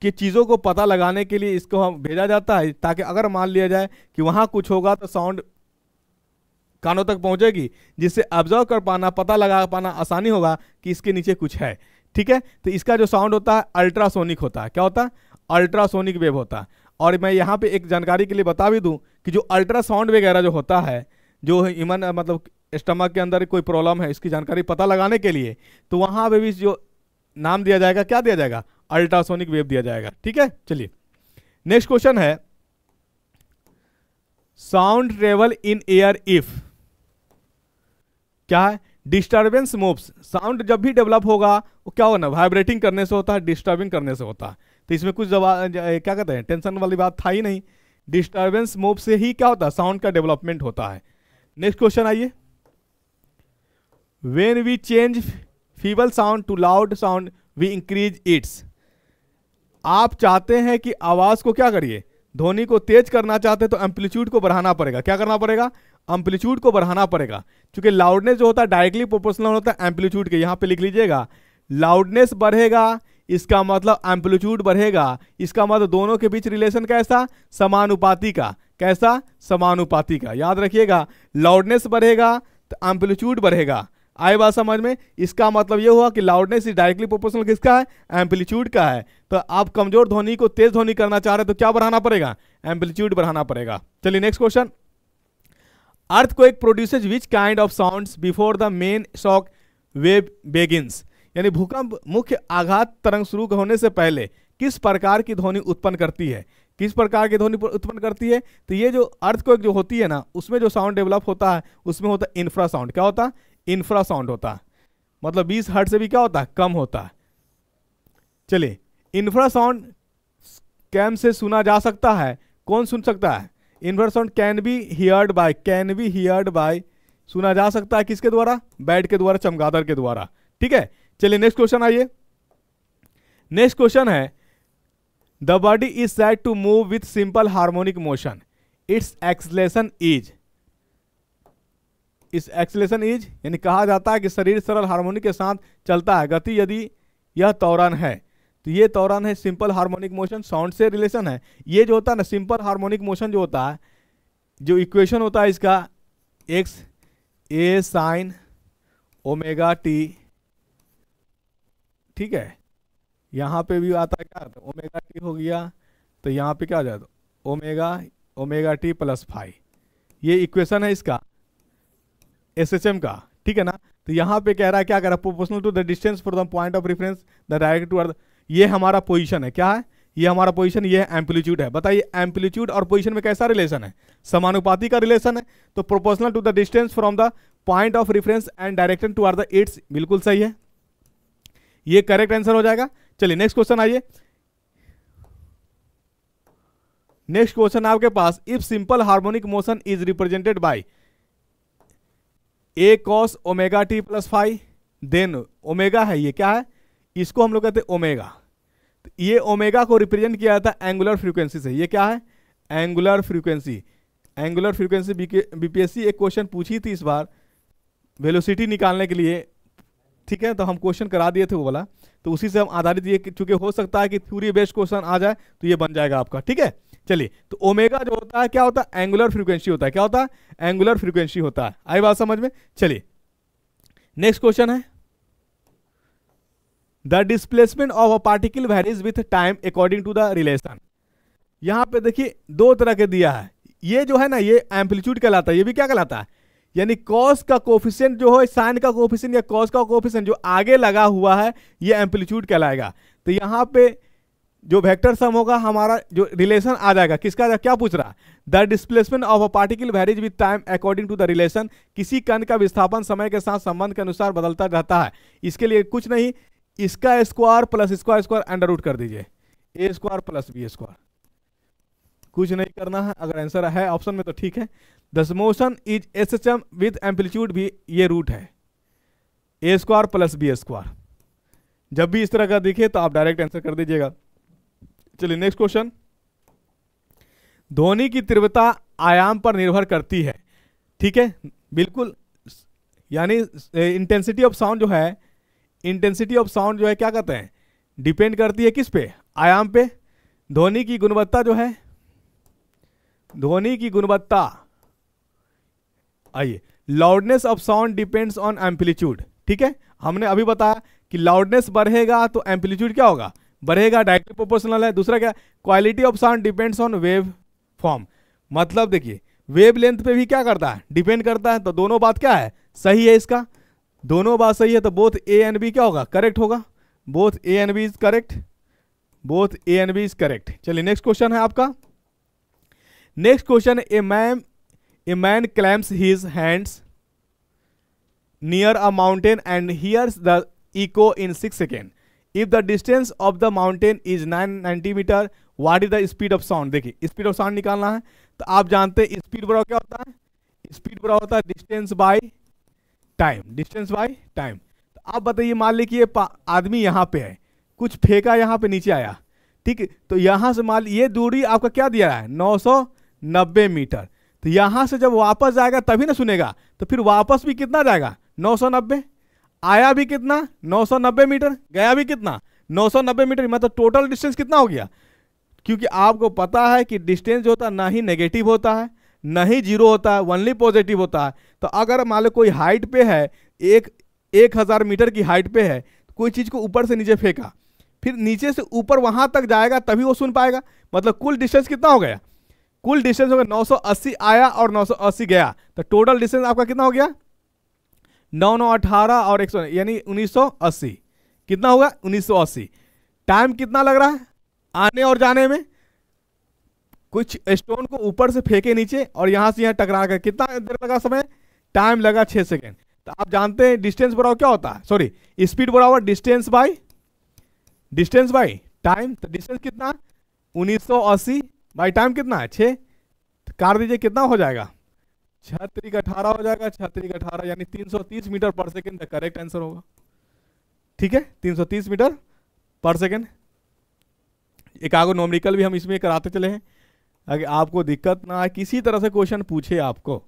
की चीजों को पता लगाने के लिए इसको हम भेजा जाता है, ताकि अगर मान लिया जाए कि वहां कुछ होगा तो साउंड कानों तक पहुंचेगी, जिससे ऑब्जर्व कर पाना, पता लगा पाना आसानी होगा कि इसके नीचे कुछ है। ठीक है, तो इसका जो साउंड होता है अल्ट्रासोनिक होता है। क्या होता है? अल्ट्रासोनिक वेव होता है। और मैं यहाँ पे एक जानकारी के लिए बता भी दूं कि जो अल्ट्रासाउंड वगैरह जो होता है, जो ह्यूमन मतलब स्टमक के अंदर कोई प्रॉब्लम है, इसकी जानकारी पता लगाने के लिए, तो वहां पे भी जो नाम दिया जाएगा, क्या दिया जाएगा? अल्ट्रासोनिक वेव दिया जाएगा। ठीक है, चलिए नेक्स्ट क्वेश्चन है, sound travel in air if, क्या है? Disturbance moves. साउंड जब भी डेवलप होगा वो क्या होना, वाइब्रेटिंग करने से होता है, डिस्टर्बिंग करने से होता है। तो इसमें कुछ क्या कहते हैं, टेंशन वाली बात था ही नहीं। डिस्टर्बेंस मूव से ही क्या होता है, साउंड का डेवलपमेंट होता है। नेक्स्ट क्वेश्चन आइए। When we change feeble sound to loud sound we increase its. आप चाहते हैं कि आवाज को क्या करिए, ध्वनि को तेज करना चाहते हैं, तो एम्पलीट्यूड को बढ़ाना पड़ेगा। क्या करना पड़ेगा? एम्पलीट्यूड को बढ़ाना पड़ेगा, क्योंकि लाउडनेस जो होता है डायरेक्टली प्रोपोर्शनल होता है एम्पलीट्यूड के। यहां पे लिख लीजिएगा, लाउडनेस बढ़ेगा इसका मतलब एम्पलीट्यूड बढ़ेगा। इसका मतलब दोनों के बीच रिलेशन कैसा, समानुपाती का। कैसा? समानुपाती का। याद रखिएगा, लाउडनेस बढ़ेगा तो एम्पलीट्यूड बढ़ेगा। आए बात समझ में? इसका मतलब यह हुआ कि लाउडनेस इज डायरेक्टली प्रोपोर्शनल किसका है, एम्पलीट्यूड का है। तो आप कमजोर ध्वनि को तेज ध्वनि करना चाह रहे हैं तो क्या बढ़ाना पड़ेगा, एम्पलीट्यूड बढ़ाना पड़ेगा। चलिए next question. Earthquake produces which kind of sounds before the main shock wave Begins. यानी भूकंप मुख्य आघात तरंग शुरू होने से पहले किस प्रकार की ध्वनि उत्पन्न करती है। किस प्रकार की ध्वनि उत्पन्न करती है? तो ये जो अर्थक्वेक जो होती है ना, उसमें जो साउंड डेवलप होता है उसमें होता है इंफ्रासाउंड। क्या होता है? इंफ्रासाउंड होता है, मतलब 20 हर्ट्ज से भी क्या होता है? कम होता है। चलिए, इंफ्रासाउंड कैम से सुना जा सकता है। कौन सुन सकता है? Infrasound can be heard by, सुना जा सकता है किसके द्वारा? बैट के द्वारा, चमगादड़ के द्वारा। ठीक है, चलिए नेक्स्ट क्वेश्चन आइए। नेक्स्ट क्वेश्चन है, the body is said to move with simple harmonic motion, its acceleration is, इस एक्सलेशन इज यानी कहा जाता है कि शरीर सरल हार्मोनिक के साथ चलता है, गति यदि यह त्वरण है, तो ये त्वरण है सिंपल हार्मोनिक मोशन, साउंड से रिलेशन है। ये जो होता है ना सिंपल हार्मोनिक मोशन जो होता है, जो इक्वेशन होता है इसका एक्स ए साइन ओमेगा टी, ठीक है, यहाँ पे भी आता है क्या? तो ओमेगा टी हो गया, तो यहाँ पे क्या हो जाता? ओमेगा टी प्लस फाइव, ये इक्वेशन है इसका एसएचएम का। ठीक है ना, तो यहाँ पे कह रहा है क्या कह रहा है? Proportional to the distance from the point of reference the direct to, ये हमारा पोजीशन है। क्या है? ये हमारा पोजीशन, ये एम्पलीट्यूड है। बताइए एम्पलीट्यूड और पोजीशन में कैसा रिलेशन है? समानुपाती का रिलेशन है। तो proportional to the distance from the point of reference and direction to are the its, बिल्कुल सही है, ये करेक्ट आंसर हो जाएगा। चलिए नेक्स्ट क्वेश्चन आइए। नेक्स्ट क्वेश्चन आपके पास, if simple harmonic motion is represented by a cos omega t plus five, then omega है, ये क्या है? इसको हम लोग कहते हैं ओमेगा। तो ये ओमेगा को रिप्रेजेंट किया जाता है एंगुलर फ्रीक्वेंसी से। ये क्या है? Angular frequency. Angular frequency BPSC एक क्वेश्चन पूछी थी इस बार वेलोसिटी निकालने के लिए, ठीक है, तो हम क्वेश्चन करा दिए थे वो वाला, तो उसी से हम आधारित, ये चूंकि हो सकता है कि थ्योरी बेस्ड क्वेश्चन आ जाए तो ये बन जाएगा आपका। ठीक है, चलिए, तो ओमेगा जो होता है क्या होता है? एंगुलर फ्रीक्वेंसी होता है। क्या होता है? एंगुलर फ्रीक्वेंसी होता है। आई बात समझ में? चलिए नेक्स्ट क्वेश्चन है, the displacement of a particle varies with time according to the relation. यहां पे देखिए दो तरह के दिया है, ये जो है ना ये एम्पलीट्यूड कहलाता है, ये भी क्या कहलाता है? यानी कॉस का कोफिशिएंट जो है, साइन का कोफिशिएंट या कॉस का कोफिशिएंट जो आगे लगा हुआ है, ये एम्पलीट्यूड कहलाएगा। तो यहां पे जो वेक्टर सम होगा हमारा, जो रिलेशन आ जाएगा किसका? क्या पूछ रहा है? The displacement of a particle varies with time according to the relation, किसी कण का विस्थापन समय के साथ संबंध के अनुसार बदलता रहता है। इसके लिए कुछ नहीं, इसका स्क्वायर प्लस इसका स्क्वायर अंडर रूट कर दीजिए, ए स्क्वायर प्लस बी स्क्वायर, कुछ नहीं करना है। अगर आंसर है ऑप्शन में तो ठीक है। The motion is SHM with amplitude भी ये रूट है, ए स्क्वायर प्लस बी स्क्वायर। जब भी इस तरह का दिखे तो आप डायरेक्ट आंसर कर दीजिएगा। चलिए नेक्स्ट क्वेश्चन, ध्वनि की तीव्रता आयाम पर निर्भर करती है। ठीक है, बिल्कुल, यानी इंटेंसिटी ऑफ साउंड जो है, इंटेंसिटी ऑफ साउंड जो है क्या कहते हैं? डिपेंड करती है किस पे? आयाम पे। ध्वनि की गुणवत्ता जो है, ध्वनि की गुणवत्ता, आइए, loudness of sound depends on amplitude. ठीक है, हमने अभी बताया कि लाउडनेस बढ़ेगा तो एम्पलीट्यूड क्या होगा? बढ़ेगा, डायरेक्टली प्रोपोर्शनल है। दूसरा क्या? Quality of sound depends on wave form, मतलब देखिए वेव लेंथ पे भी क्या करता है? डिपेंड करता है। तो दोनों बात क्या है? सही है इसका, दोनों बात सही है। तो बोथ ए एंड बी क्या होगा? करेक्ट होगा। Both A and B is correct, both A and B is correct. चलिए नेक्स्ट क्वेश्चन है आपका। Next question, a man claps his hands near a mountain and hears the echo in 6 second. If the distance of the mountain is 990 metre, what is the speed of sound? देखिए speed of sound निकालना है, तो आप जानते हैं speed बराबर क्या होता है? स्पीड बराबर होता है distance by time, distance by time. तो आप बताइए, मान लीजिए आदमी यहाँ पे है, कुछ फेंका यहाँ पे नीचे आया, ठीक है, तो यहाँ से मान ये दूरी आपका क्या दिया है? 990 मीटर। तो यहाँ से जब वापस जाएगा तभी ना सुनेगा, तो फिर वापस भी कितना जाएगा? 990। आया भी कितना? 990 मीटर, गया भी कितना? 990 मीटर। मतलब टोटल डिस्टेंस कितना हो गया? क्योंकि आपको पता है कि डिस्टेंस जो होता है ना ही नेगेटिव होता है ना ही जीरो होता है, ओनली पॉजिटिव होता है। तो अगर मान लो कोई हाइट पे है, 1000 मीटर की हाइट पे है, कोई चीज़ को ऊपर से नीचे फेंका, फिर नीचे से ऊपर वहां तक जाएगा तभी वो सुन पाएगा। मतलब कुल डिस्टेंस कितना हो गया? कुल डिस्टेंस हो गया 980 आया और 980 गया, तो टोटल डिस्टेंस आपका कितना हो गया? 918 और 100 यानी 1980। कितना होगा? 1980। टाइम कितना लग रहा है आने और जाने में? कुछ स्टोन को ऊपर से फेंके नीचे और यहां से यहां टकरा कर कितना देर लगा समय, टाइम लगा 6 सेकेंड। तो आप जानते हैं डिस्टेंस बराबर क्या होता है, सॉरी स्पीड बराबर डिस्टेंस बाई टाइम। तो डिस्टेंस कितना 1980 बाई टाइम कितना है 6, तो काट दीजिए कितना हो जाएगा 6 त्रिक 18 हो जाएगा, 6 त्रिक 18 यानी 330 मीटर पर सेकेंड करेक्ट आंसर होगा। ठीक है 330 मीटर पर सेकेंड। एक आगो नोमरिकल भी हम इसमें कराते चले हैं, अगर आपको दिक्कत ना आए, किसी तरह से क्वेश्चन पूछे आपको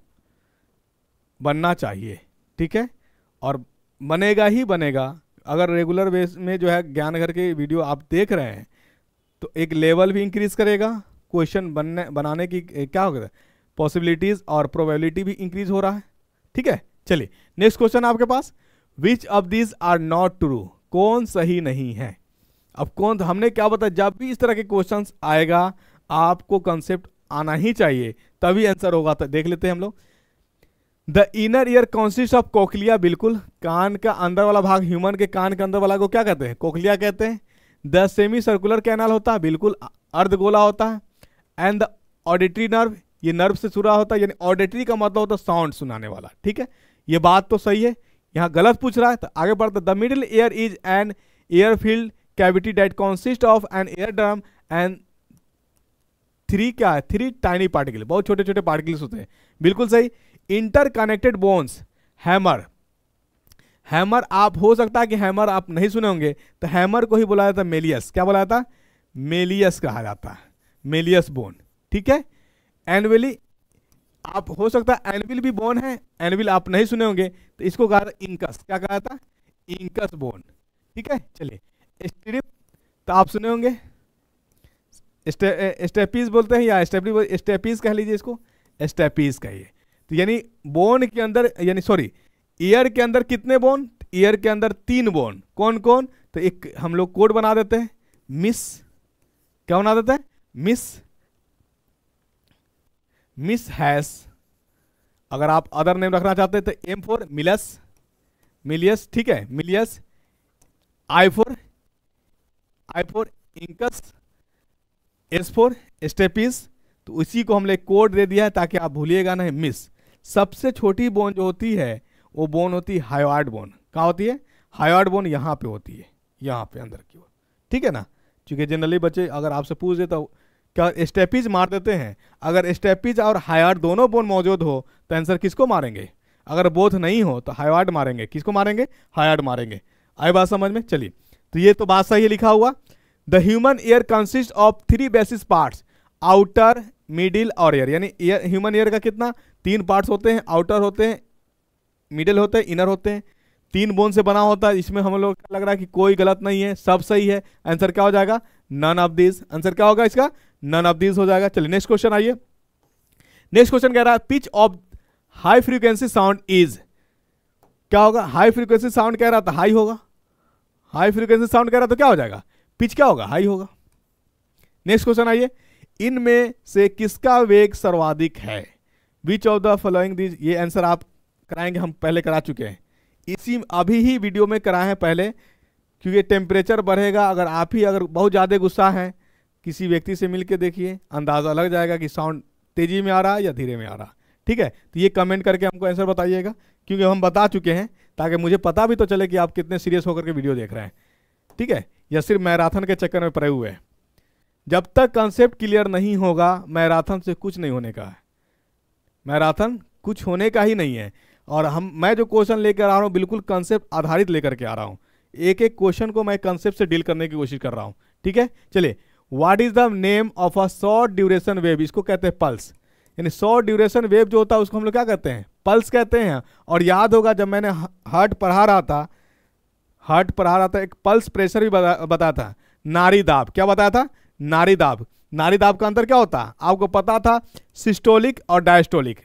बनना चाहिए। ठीक है, और बनेगा ही बनेगा। अगर रेगुलर बेस में जो है ज्ञान घर के वीडियो आप देख रहे हैं तो एक लेवल भी इंक्रीज करेगा, क्वेश्चन बनाने की क्या होगा पॉसिबिलिटीज और प्रोबेबिलिटी भी इंक्रीज हो रहा है। ठीक है, चलिए नेक्स्ट क्वेश्चन आपके पास, which of these are not true, कौन सही नहीं है। अब कौन, हमने क्या बताया, जब भी इस तरह के क्वेश्चंस आएगा आपको कंसेप्ट आना ही चाहिए तभी आंसर होगा। तो देख लेते हैं हम लोग। The inner ear consist of cochlea, बिल्कुल कान का अंदर वाला भाग, ह्यूमन के कान के अंदर वाला को क्या कहते हैं, कोक्लिया कहते हैं। द सेमी सर्कुलर कैनाल होता है, बिल्कुल अर्धगोला होता है। एंड द ऑडिटरी नर्व, ये नर्व से जुड़ा होता है, यानी ऑडिटरी का मतलब होता है साउंड सुनाने वाला। ठीक है, ये बात तो सही है, यहाँ गलत पूछ रहा है तो आगे बढ़ते। The middle ear is an air filled cavity that consist of an air drum and 3 क्या है 3 टाइनी पार्टिकल, बहुत छोटे छोटे पार्टिकल्स होते हैं, बिल्कुल सही। इंटरकनेक्टेड बोन्स, हैमर, हैमर आप हो सकता है कि हैमर आप नहीं सुने होंगे, तो हैमर को ही बोला जाता है मेलियस, क्या बोला जाता है मेलियस कहा जाता है, मेलियस बोन। ठीक है, एनविली आप हो सकता है एनविल भी बोन है, एनविल आप नहीं सुने होंगे तो इसको कहा था इंकस, क्या कहा था इंकस बोन। ठीक है, चलिए स्ट्रिप तो आप सुने होंगे, स्टेपीज बोलते हैं या स्टेपीज कह लीजिए, इसको स्टेपीज कहिए। तो यानी बोन के अंदर, यानी सॉरी ईयर के अंदर कितने बोन, ईयर के अंदर 3 बोन, कौन कौन, तो एक हम लोग कोड बना देते हैं मिस, क्या बना देते हैं मिस हैश। अगर आप अदर नेम रखना चाहते हैं तो एम फॉर मिलस, मिलियस, ठीक है malleus, I for incus, S for stapes. तो उसी को हमने कोड दे दिया है ताकि आप भूलिएगा नहीं मिस। सबसे छोटी बोन जो होती है वो बोन होती है हायोइड बोन, कहाँ होती है हायोइड बोन, यहाँ पे होती है, यहाँ पे अंदर की ओर। ठीक है ना, क्योंकि जनरली बच्चे अगर आपसे पूछ दे तो क्या स्टेपीज मार देते हैं, अगर स्टेपीज और हायोइड दोनों बोन मौजूद हो तो आंसर किसको मारेंगे, अगर बोथ नहीं हो तो हायोइड मारेंगे, किसको मारेंगे हायोइड मारेंगे। आई बात समझ में, चलिए तो ये तो बात सही है लिखा हुआ। The human ear consist of 3 basis parts, outer middle और ईयर, यानी ह्यूमन ईयर का कितना 3 पार्ट्स होते हैं, आउटर होते हैं, मिडिल होते हैं, इनर होते हैं, 3 बोन से बना होता है। इसमें हम लोग लग रहा है कि कोई गलत नहीं है, सब सही है। आंसर क्या हो जाएगा नन ऑफ दिस, आंसर क्या होगा इसका नन ऑफ दिस हो जाएगा। चलिए नेक्स्ट क्वेश्चन आइए। नेक्स्ट क्वेश्चन कह रहा है pitch of high frequency sound is, क्या होगा हाई फ्रीक्वेंसी साउंड कह रहा था हाई होगा, हाई फ्रीक्वेंसी साउंड कह रहा तो क्या हो जाएगा पिच क्या होगा हाई होगा। नेक्स्ट क्वेश्चन आइए, इनमें से किसका वेग सर्वाधिक है, which of the following this, ये आंसर आप कराएंगे, हम पहले करा चुके हैं, इसी अभी ही वीडियो में कराए हैं पहले, क्योंकि टेम्परेचर बढ़ेगा। अगर आप ही अगर बहुत ज़्यादा गुस्सा है किसी व्यक्ति से मिल के देखिए, अंदाज़ा लग जाएगा कि साउंड तेजी में आ रहा है या धीरे में आ रहा है। ठीक है, तो ये कमेंट करके हमको आंसर बताइएगा, क्योंकि हम बता चुके हैं ताकि मुझे पता भी तो चले कि आप कितने सीरियस होकर के वीडियो देख रहे हैं। ठीक है, या सिर्फ मैराथन के चक्कर में पड़े हुए हैं। जब तक कंसेप्ट क्लियर नहीं होगा मैराथन से कुछ नहीं होने का है, मैराथन कुछ होने का ही नहीं है। और मैं जो क्वेश्चन लेकर आ रहा हूँ बिल्कुल कंसेप्ट आधारित लेकर के आ रहा हूँ, एक एक क्वेश्चन को मैं कंसेप्ट से डील करने की कोशिश कर रहा हूँ। ठीक है, चलिए what is the name of a short duration wave, इसको कहते हैं पल्स, यानी शॉर्ट ड्यूरेशन वेव जो होता है उसको हम लोग क्या कहते हैं पल्स कहते हैं। और याद होगा जब मैंने हार्ट पढ़ा रहा था एक पल्स प्रेशर भी बताया था, नाड़ी दाब, क्या बताया था नाड़ी दाब। नाड़ी दाब का अंतर क्या होता है आपको पता था, सिस्टोलिक और डायस्टोलिक।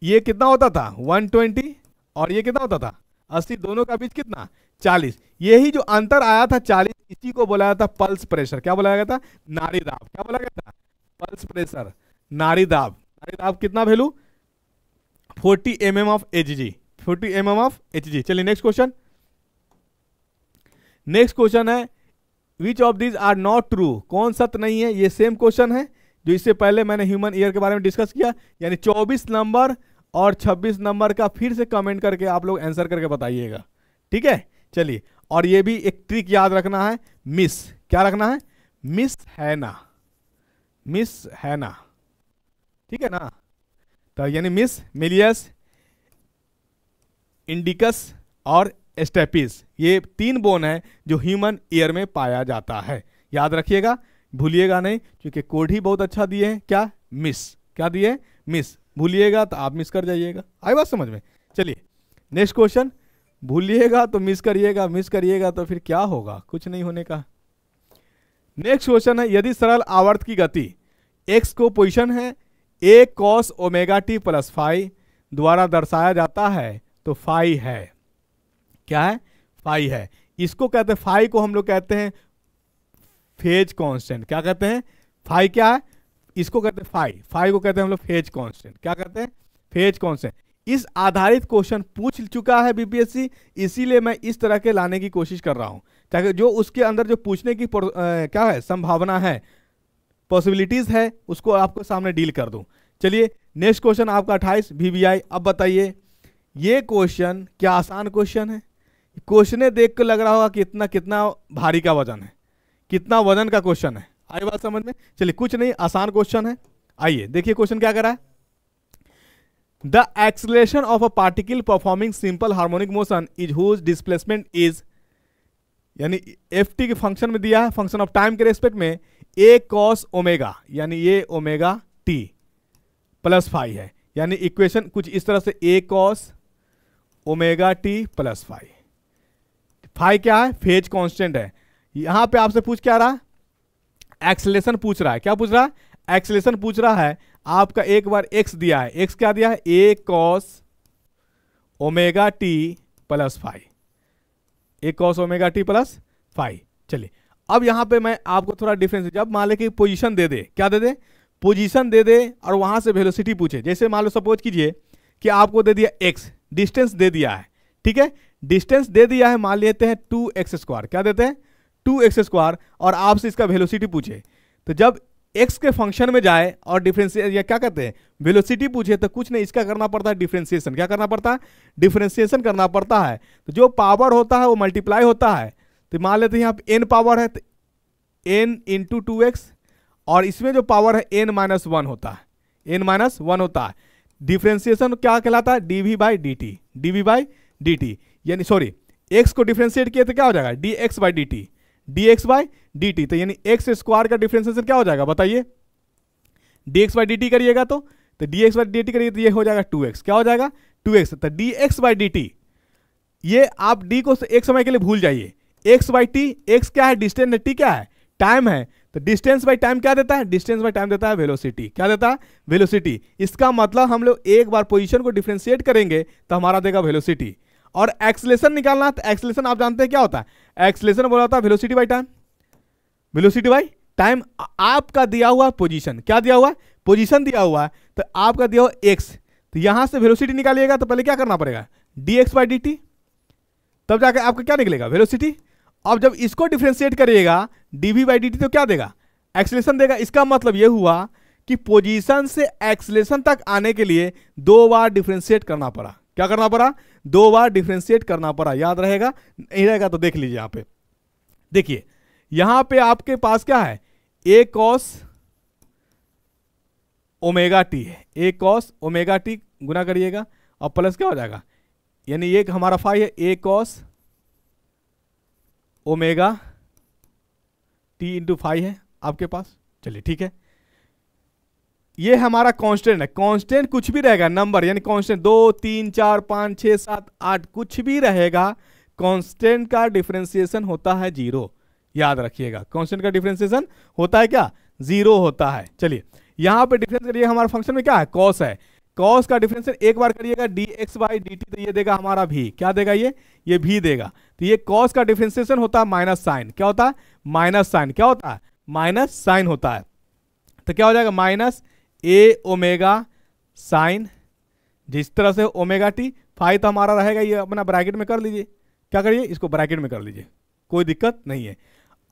ये कितना होता था 120 और ये कितना होता था 80, दोनों का बीच कितना 40। यही जो अंतर आया था 40, इसी को बोला जाता पल्स प्रेशर, क्या बोला गया था नाड़ी दाब, क्या बोला गया था पल्स प्रेशर नाड़ी दाब। नाड़ी दाब कितना value 40 mm of Hg, 40 mm of Hg। चलिए नेक्स्ट क्वेश्चन, नेक्स्ट क्वेश्चन है which of this are not true, कौन सत्य नहीं है। ये सेम क्वेश्चन है जो इससे पहले मैंने ह्यूमन ईयर के बारे में डिस्कस किया, यानी 24 नंबर और 26 नंबर का फिर से कमेंट करके आप लोग आंसर करके बताइएगा, ठीक है। चलिए, और ये भी एक ट्रिक याद रखना है, मिस, क्या रखना है, मिस है ना, मिस है ना, ठीक है ना। तो यानी मिस, मिलियस, इंडिकस और स्टेपिस, ये 3 बोन है जो ह्यूमन ईयर में पाया जाता है। याद रखिएगा, भूलिएगा नहीं, क्योंकि कोड ही बहुत अच्छा दिए हैं, क्या, मिस, क्या दिए, मिस, भूलिएगा तो आप मिस कर जाइएगा। आई बात समझ में। चलिए नेक्स्ट क्वेश्चन, भूलिएगा तो मिस करिएगा, मिस करिएगा तो फिर क्या होगा, कुछ नहीं होने का। नेक्स्ट क्वेश्चन है, यदि सरल आवर्त की गति x को पोजीशन है a cos omega t plus phi द्वारा दर्शाया जाता है तो फाई है, क्या है, फाई है। इसको कहते हैं, फाई को हम लोग कहते हैं फेज कांस्टेंट, क्या कहते हैं, फाई क्या है, इसको कहते हैं फाई, फाई को कहते हैं हम लोग फेज कांस्टेंट, क्या कहते हैं, फेज कांस्टेंट। इस आधारित क्वेश्चन पूछ चुका है बीपीएससी, इसीलिए मैं इस तरह के लाने की कोशिश कर रहा हूं, ताकि जो उसके अंदर जो पूछने की क्या है, संभावना है, पॉसिबिलिटीज है, उसको आपको सामने डील कर दूं। चलिए नेक्स्ट क्वेश्चन आपका 28 VBI। अब बताइए, ये क्वेश्चन क्या आसान क्वेश्चन है, क्वेश्चन देख कर लग रहा होगा कि इतना कितना भारी का वजन है, कितना वजन का क्वेश्चन है, आई बात समझ में। चलिए कुछ नहीं, आसान क्वेश्चन है। आइए देखिए क्वेश्चन क्या कर रहा है, the acceleration of a particle performing simple harmonic motion is whose displacement is, यानी ft के फंक्शन में दिया है, फंक्शन ऑफ टाइम के रेस्पेक्ट में a cos ओमेगा, यानी ये ओमेगा t प्लस फाई है, यानी इक्वेशन कुछ इस तरह से a cos omega t plus phi, phi क्या है, फेज कांस्टेंट है। यहां पे आपसे पूछ क्या रहा है, एक्सेलरेशन पूछ रहा है, क्या पूछ रहा है, एक्सेलरेशन पूछ रहा है। आपका एक बार x दिया है, x क्या दिया है, a cos omega t plus phi, a cos omega t plus phi. चलिए अब यहां पे मैं आपको थोड़ा डिफरेंस, जब मान ले कि पोजीशन दे दे, क्या दे दे, पोजीशन दे दे, और वहां से वेलोसिटी पूछे, जैसे मान लो सपोज कीजिए कि आपको दे दिया x, डिस्टेंस दे दिया है, ठीक है, डिस्टेंस दे दिया है, मान लेते हैं 2x², क्या देते हैं, 2x², और आपसे इसका वेलोसिटी पूछे, तो जब x के फंक्शन में जाए और डिफरेंशिएट, या क्या कहते हैं, वेलोसिटी पूछे, तो कुछ नहीं, इसका करना पड़ता है डिफरेंशिएशन, क्या करना पड़ता है, डिफरेंशिएशन करना पड़ता है। तो जो पावर होता है वो मल्टीप्लाई होता है, तो मान लेते हैं यहाँ पे n पावर है, तो n इंटू 2x, और इसमें जो पावर है n-1 होता है, n-1 होता है। डिफरेंशिएशन क्या कहलाता है, dv/dt, dv/dt, यानी सॉरी, x को डिफरेंशिएट किए तो क्या हो जाएगा, dx/dt, dx/dt, तो यानी x² का डिफरेंशिएशन क्या हो जाएगा बताइए, dx/dt करिएगा तो dx/dt करिए तो ये हो जाएगा 2x, क्या हो जाएगा 2x, तो dx/dt, ये आप d को एक समय के लिए भूल जाइए, x/t, x क्या है, डिस्टेंस है, t क्या है, टाइम है, तो डिस्टेंस बाई टाइम क्या देता है, डिस्टेंस बाई टाइम देता है वेलोसिटी, क्या देता है, वेलोसिटी। इसका मतलब हम लोग एक बार पोजीशन को डिफरेंशिएट करेंगे तो हमारा देगा वेलोसिटी। और एक्सेलरेशन निकालना, तो एक्सेलरेशन आप जानते हैं क्या होता है, एक्सेलरेशन बोला होता है velocity by time, velocity by time. आपका दिया हुआ पोजीशन, क्या दिया हुआ है, पोजीशन दिया हुआ है, तो आपका दिया हुआ x, तो यहां से वेलोसिटी निकालिएगा तो पहले क्या करना पड़ेगा, dx/dt, तब जाकर आपका क्या निकलेगा, वेलोसिटी। अब जब इसको डिफरेंशिएट करिएगा dv/dt तो क्या देगा, एक्सेलरेशन देगा। इसका मतलब यह हुआ कि पोजीशन से एक्सेलरेशन तक आने के लिए 2 बार डिफरेंशिएट करना पड़ा, क्या करना पड़ा, 2 बार डिफरेंशिएट करना पड़ा। याद रहेगा, नहीं रहेगा तो देख लीजिए यहां पे, देखिए यहां पे आपके पास क्या है, a cos ओमेगा टी है, a cos ओमेगा टी गुना करिएगा और प्लस क्या हो जाएगा, यानी ये हमारा फाई है, a cos omega t into phi है आपके पास। चलिए ठीक है, ये हमारा कांस्टेंट है, कांस्टेंट कुछ भी रहेगा, नंबर यानी कांस्टेंट 2 3 4 5 6 7 8 कुछ भी रहेगा, कांस्टेंट का डिफरेंशिएशन होता है 0। याद रखिएगा, कांस्टेंट का डिफरेंशिएशन होता है क्या, 0 होता है। चलिए यहां पे डिफरेंस करिए, हमारे फंक्शन में क्या है, कॉस है, कॉस का डिफरेंशिएशन एक बार करिएगा dx/dt, तो ये देगा हमारा भी, क्या देगा ये भी देगा। तो ये कॉस का डिफरेंशिएशन होता है माइनस साइन, क्या होता है, माइनस साइन, क्या होता है, माइनस साइन होता है। तो क्या हो जाएगा, माइनस a ओमेगा साइन, जिस तरह से ओमेगा टी, फाई तो हमारा रहेगा, ये अपना ब्रैकेट में कर लीजिए, क्या करिए, इसको ब्रैकेट में कर लीजिए, कोई दिक्कत नहीं है।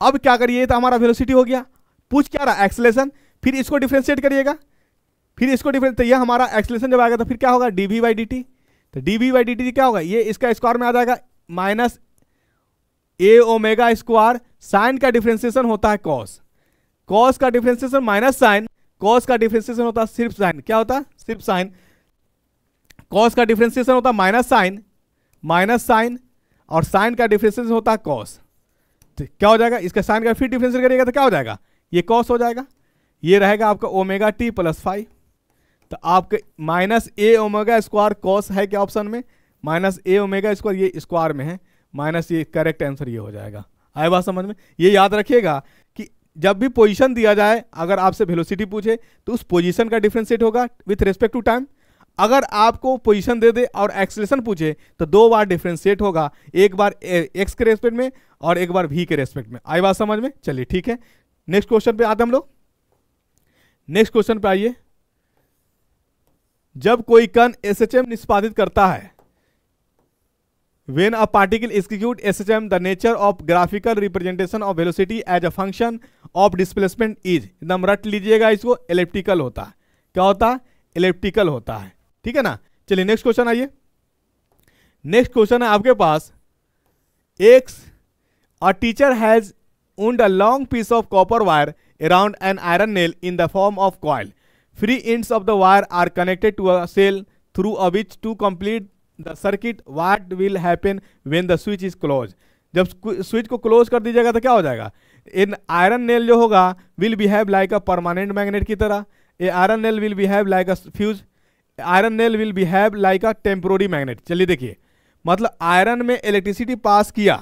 अब क्या करिए, तो हमारा वेलोसिटी हो गया। पूछ क्या रहा, एक्सेलरेशन, फिर इसको डिफ्रेंशिएट करिएगा, फिर इसको डिफरेंस, तो ये हमारा एक्सलेशन जब आएगा तो फिर क्या होगा, dv बाई dt। तो dv बाई dt क्या होगा, ये इसका स्क्वायर में आ जाएगा माइनस ए ओमेगा स्क्वायर, साइन का डिफ्रेंसिएशन होता है कॉस, कॉस का डिफ्रेंसिएशन माइनस साइन, कॉस का डिफ्रेंसिएशन होता है सिर्फ साइन, क्या होता है सिर्फ साइन, कॉस का डिफ्रेंसिएशन होता है माइनस साइन, और साइन का डिफ्रेंसिएशन होता है कॉस। तो क्या हो जाएगा, इसका साइन का फिर डिफ्रेंशिएट करिएगा तो क्या हो जाएगा, ये कॉस हो जाएगा, ये रहेगा आपका ओमेगा टी प्लस 5। तो आपके माइनस ए ओमेगा स्क्वायर कॉस है क्या ऑप्शन में, माइनस ए ओमेगा स्क्वायर ये स्क्वायर में है, माइनस ये करेक्ट आंसर ये हो जाएगा। आए बात समझ में। ये याद रखिएगा कि जब भी पोजीशन दिया जाए, अगर आपसे वेलोसिटी पूछे तो उस पोजीशन का डिफरेंशिएट होगा विथ रिस्पेक्ट टू टाइम। अगर आपको पोजीशन दे दे और एक्सेलरेशन पूछे तो 2 बार डिफरेंशिएट होगा, एक बार एक्स के रेस्पेक्ट में और एक बार वी के रेस्पेक्ट में। आई बात समझ में। चलिए ठीक है, नेक्स्ट क्वेश्चन पे आते हम लोग। नेक्स्ट क्वेश्चन पे आइए। जब कोई कण एसएचएम निष्पादित करता है, when a particle execute SHM, the nature of graphical representation of velocity as a function of displacement is, एकदम रट लीजिएगा इसको, एलिप्टिकल होता है। क्या होता है, एलिप्टिकल होता है। ठीक है ना। चलिए नेक्स्ट क्वेश्चन आइए। नेक्स्ट क्वेश्चन है आपके पास, x a teacher has wound a long piece of copper wire around an iron nail in the form of coil. Free ends of the wire are connected to a cell through a which to complete the circuit. What will happen when the switch is closed? जब switch को close कर दीजिएगा तो क्या हो जाएगा, इन iron nail जो होगा will behave like a permanent magnet की तरह, a iron nail will behave like a fuse, iron nail will behave like a temporary magnet. चलिए देखिए, मतलब आयरन में इलेक्ट्रिसिटी पास किया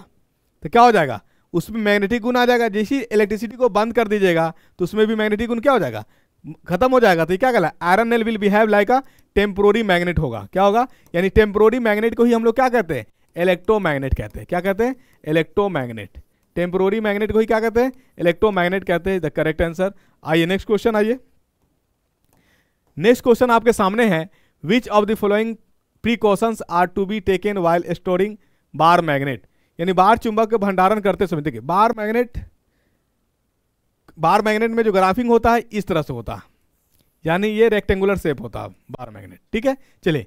तो क्या हो जाएगा, उसमें मैग्नेटिक गुण आ जाएगा। जैसे इलेक्ट्रिसिटी को बंद कर दीजिएगा तो उसमें भी मैग्नेटिक गुण क्या हो जाएगा, खत्म हो जाएगा। तो ये क्या कहला, iron nail will behave like a temporary magnet होगा। क्या होगा, यानी टेम्पोररी मैग्नेट को ही हम लोग क्या कहते हैं, इलेक्ट्रोमैग्नेट कहते हैं। क्या कहते हैं, इलेक्ट्रोमैग्नेट। टेम्पोररी मैग्नेट को ही क्या कहते हैं, इलेक्ट्रोमैग्नेट कहते हैं। The correct answer. आइए नेक्स्ट क्वेश्चन आइए। नेक्स्ट क्वेश्चन आपके सामने है, which of the following precautions are to be taken while storing bar magnet, यानी बार चुंबक का भंडारण करते समय। देखिए बार मैग्नेट में जो ग्राफिंग होता है इस तरह से होता है, यानी ये रेक्टेंगुलर शेप होता है बार मैग्नेट। ठीक है, चलिए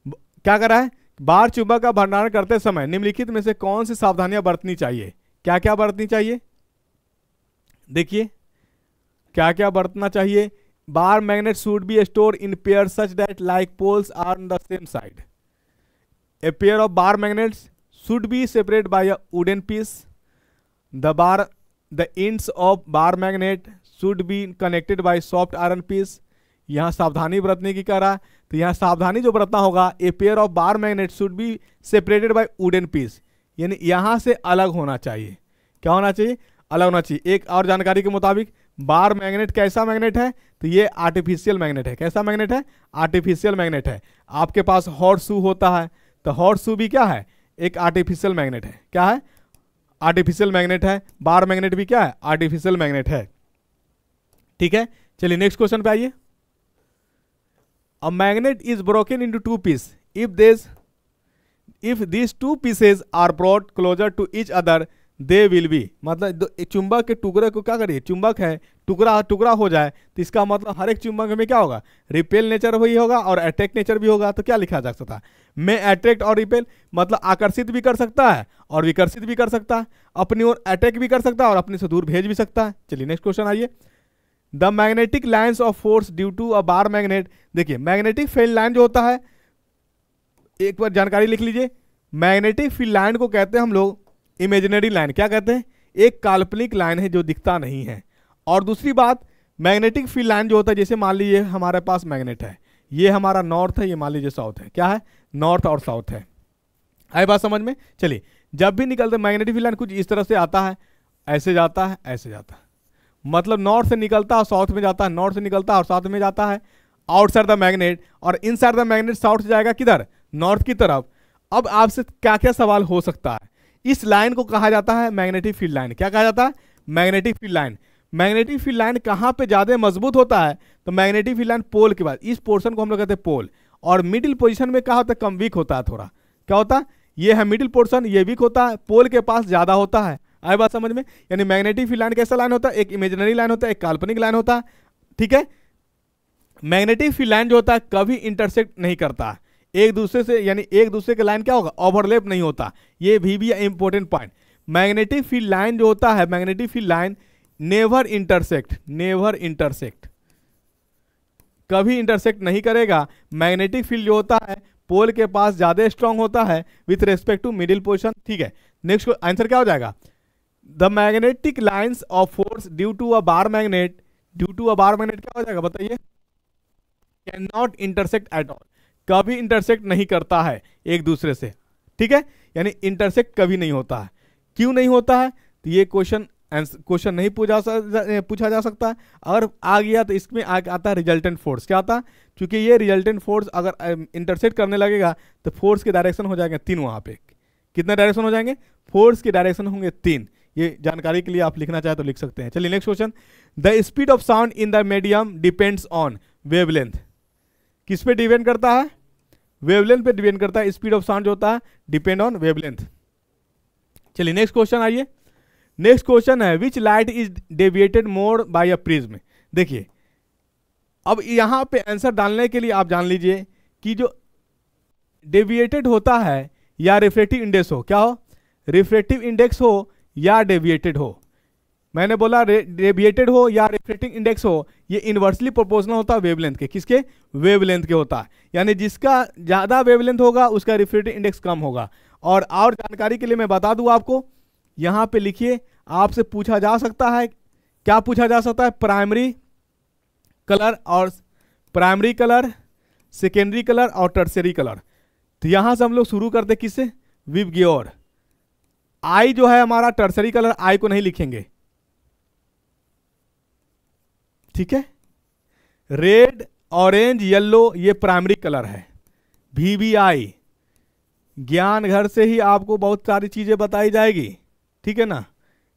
क्या कर रहा है, बार चुंबक का भंडारण करते समय निम्नलिखित में से कौन सी सावधानियां बरतनी चाहिए। क्या क्या बरतनी चाहिए, देखिए क्या क्या बरतना चाहिए। Bar magnet should be store in pair such that like poles are on the same side. A pair of bar magnets should be separated by a wooden piece. The ends of bar magnet should be connected by soft iron piece. यहाँ सावधानी बरतने की कह रहा है, तो यहाँ सावधानी जो बरतना होगा, a pair of bar magnet should be separated by wooden piece, यानी यहाँ से अलग होना चाहिए। क्या होना चाहिए, अलग होना चाहिए। एक और जानकारी के मुताबिक बार मैग्नेट कैसा मैग्नेट है, तो ये आर्टिफिशियल मैग्नेट है। कैसा मैग्नेट है, आर्टिफिशियल मैग्नेट है। आपके पास हॉट शू होता है, तो हॉट शू भी क्या है, एक आर्टिफिशियल मैग्नेट है। क्या है, आर्टिफिशियल मैग्नेट है। बार मैग्नेट भी क्या है, आर्टिफिशियल मैग्नेट है। ठीक है, चलिए नेक्स्ट क्वेश्चन पे आइए। A magnet is broken into 2 piece if this 2 pieces are brought closer to each other they will be, मतलब चुंबक के टुकड़े को क्या करिए, चुंबक है टुकड़ा टुकड़ा हो जाए तो इसका मतलब हर एक चुंबक में क्या होगा, रिपेल नेचर भी होगा और अट्रैक्ट नेचर भी होगा। तो क्या लिखा जा सकता है, मैं अट्रैक्ट और रिपेल, मतलब आकर्षित भी कर सकता है और विकर्षित भी कर सकता है, अपनी ओर अटैक भी कर सकता है और अपने से दूर भेज भी सकता है। चलिए नेक्स्ट क्वेश्चन आइए। The magnetic lines of force due to a bar magnet. देखिए मैग्नेटिक फील्ड लाइन जो होता है, एक बार जानकारी लिख लीजिए, मैग्नेटिक फील्ड लाइन को कहते हैं हम लोग इमेजिनरी लाइन। क्या कहते हैं, एक काल्पनिक लाइन है जो दिखता नहीं है। और दूसरी बात, मैग्नेटिक फील्ड लाइन जो होता है, जैसे मान लीजिए हमारे पास मैग्नेट है, ये हमारा नॉर्थ है, ये मान लीजिए साउथ है। क्या है, नॉर्थ और साउथ है। आई बात समझ में। चलिए जब भी निकलते मैग्नेटिक फील्ड लाइन कुछ इस तरह से आता है, ऐसे जाता है, ऐसे जाता है, मतलब नॉर्थ से निकलता है और साउथ में जाता है, नॉर्थ से निकलता है और साउथ में जाता है, आउटसाइड द मैग्नेट। और इनसाइड द मैग्नेट साउथ से जाएगा किधर, नॉर्थ की तरफ। अब आपसे क्या क्या सवाल हो सकता है, इस लाइन को कहा जाता है मैग्नेटिक फील्ड लाइन। क्या कहा जाता है, magnetic field line. Magnetic field line कहाँ पे ज्यादा मजबूत होता है, तो मैग्नेटिक फील्ड लाइन पोल के बाद, इस पोर्शन को हम लोग कहते हैं पोल। और मिडिल पोजीशन में क्या होता है, कम वीक होता है थोड़ा। क्या होता है, ये है मिडिल पोर्शन, ये वीक होता है, पोल के पास ज्यादा होता है। आए बात समझ में। यानी मैग्नेटिक फील्ड लाइन कैसा लाइन होता है, एक इमेजिनरी लाइन होता है, एक काल्पनिक लाइन होता है। ठीक है। मैग्नेटिक फील्ड लाइन जो होता है कभी इंटरसेक्ट नहीं करता एक दूसरे से, यानी एक दूसरे के लाइन क्या होगा, ओवरलैप नहीं होता। ये भी important point. Magnetic field line जो होता है, magnetic field line never intersect, never intersect, कभी इंटरसेक्ट नहीं करेगा। मैग्नेटिक फील्ड जो होता है पोल के पास ज्यादा स्ट्रांग होता है with respect to middle position, ठीक है। नेक्स्ट आंसर क्या हो जाएगा, the magnetic lines of force due to a bar magnet, due to a bar magnet क्या हो जाएगा बताइए, can not intersect at all, कभी इंटरसेक्ट नहीं करता है एक दूसरे से, ठीक है। यानी इंटरसेक्ट कभी नहीं होता है। क्यों नहीं होता है, तो ये क्वेश्चन नहीं पूछा जा सकता है। अगर आ गया तो इसमें आता है रिजल्टेंट फोर्स, क्या आता है, क्योंकि ये रिजल्टेंट फोर्स अगर इंटरसेक्ट करने लगेगा तो फोर्स के डायरेक्शन हो जाएंगे 3 वहां पे। कितने डायरेक्शन हो जाएंगे, फोर्स के डायरेक्शन होंगे 3। ये जानकारी के लिए आप लिखना चाहे तो लिख सकते हैं। चलिए next question, the speed of sound in the medium depends on wavelength, किस पे डिपेंड करता है, वेवलेंथ पे डिपेंड करता है। स्पीड ऑफ साउंड जो होता है डिपेंड ऑन वेवलेंथ। चलिए नेक्स्ट क्वेश्चन आइए, नेक्स्ट क्वेश्चन है which light is deviated more by a prism. देखिए अब यहां पे आंसर डालने के लिए आप जान लीजिए कि जो डेविएटेड होता है या रिफ्रैक्टिव इंडेक्स हो, क्या हो, रिफ्रैक्टिव इंडेक्स हो या डेविएटेड हो। मैंने बोला डेविएटेड हो या रिफ्रैक्टिव इंडेक्स हो, ये इनवर्सली प्रोपोर्शनल होता है वेवलेंथ के, किसके, वेवलेंथ के होता है। यानी जिसका ज्यादा वेवलेंथ होगा उसका रिफ्रैक्टिव इंडेक्स कम होगा। और जानकारी के लिए मैं बता दूं आपको, यहां पे लिखिए, आपसे पूछा जा सकता है, क्या पूछा जा सकता है, प्राइमरी कलर और प्राइमरी कलर, सेकेंडरी कलर और टर्शियरी कलर। तो यहां से हम लोग शुरू करते किससे, विबग्योर। आई जो है हमारा टर्शियरी कलर, आई को नहीं लिखेंगे, ठीक है। रेड, ऑरेंज, येलो ये प्राइमरी कलर है। VBI, ज्ञान घर से ही आपको बहुत सारी चीजें बताई जाएगी, ठीक है ना,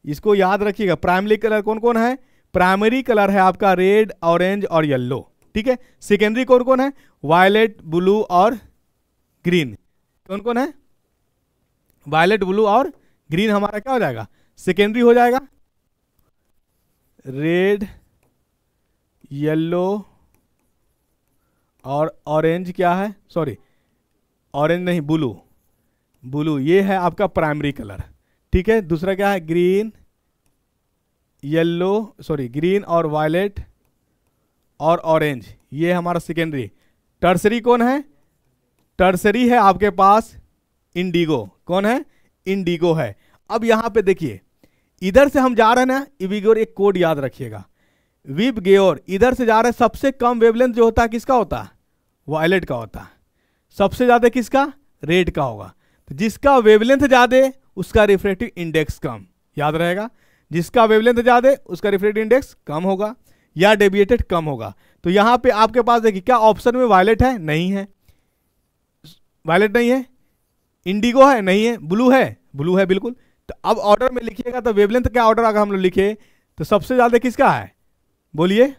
इसको याद रखिएगा। प्राइमरी कलर कौन कौन है, प्राइमरी कलर है आपका रेड, ऑरेंज और येलो, ठीक है। सेकेंडरी कौन कौन है, वायलेट, ब्लू और ग्रीन। कौन कौन है, वायलेट, ब्लू और ग्रीन हमारा क्या हो जाएगा, सेकेंडरी हो जाएगा। रेड, येलो और ऑरेंज क्या है, सॉरी ऑरेंज नहीं, ब्लू, ब्लू ये है आपका प्राइमरी कलर, ठीक है। दूसरा क्या है, ग्रीन, येलो, सॉरी ग्रीन और वायलेट और ऑरेंज ये हमारा सेकेंडरी। टर्सरी कौन है, टर्सरी है आपके पास इंडिगो, कौन है, इंडिगो है। अब यहां पे देखिए इधर से हम जा रहे हैं ना, विबग्योर, एक कोड याद रखिएगा, विबग्योर इधर से जा रहे हैं, सबसे कम वेवलेंथ जो होता है किसका होता है, वायलेट का होता है। सबसे ज्यादा किसका, रेड का होगा। तो जिसका वेवलेंथ ज्यादा उसका रिफ्रैक्टिव इंडेक्स कम, याद रहेगा, जिसका वेवलेंथ ज्यादा उसका रिफ्रैक्टिव इंडेक्स कम होगा या डेविएटेड कम होगा। तो यहां पे आपके पास देखिए क्या ऑप्शन में वायलेट है, नहीं है, वायलेट नहीं है, इंडिगो है, नहीं है, ब्लू है, ब्लू है बिल्कुल। तो अब ऑर्डर में लिखिएगा तो वेवलेंथ क्या ऑर्डर अगर हम लोग लिखे तो सबसे ज्यादा किसका है, बोलिए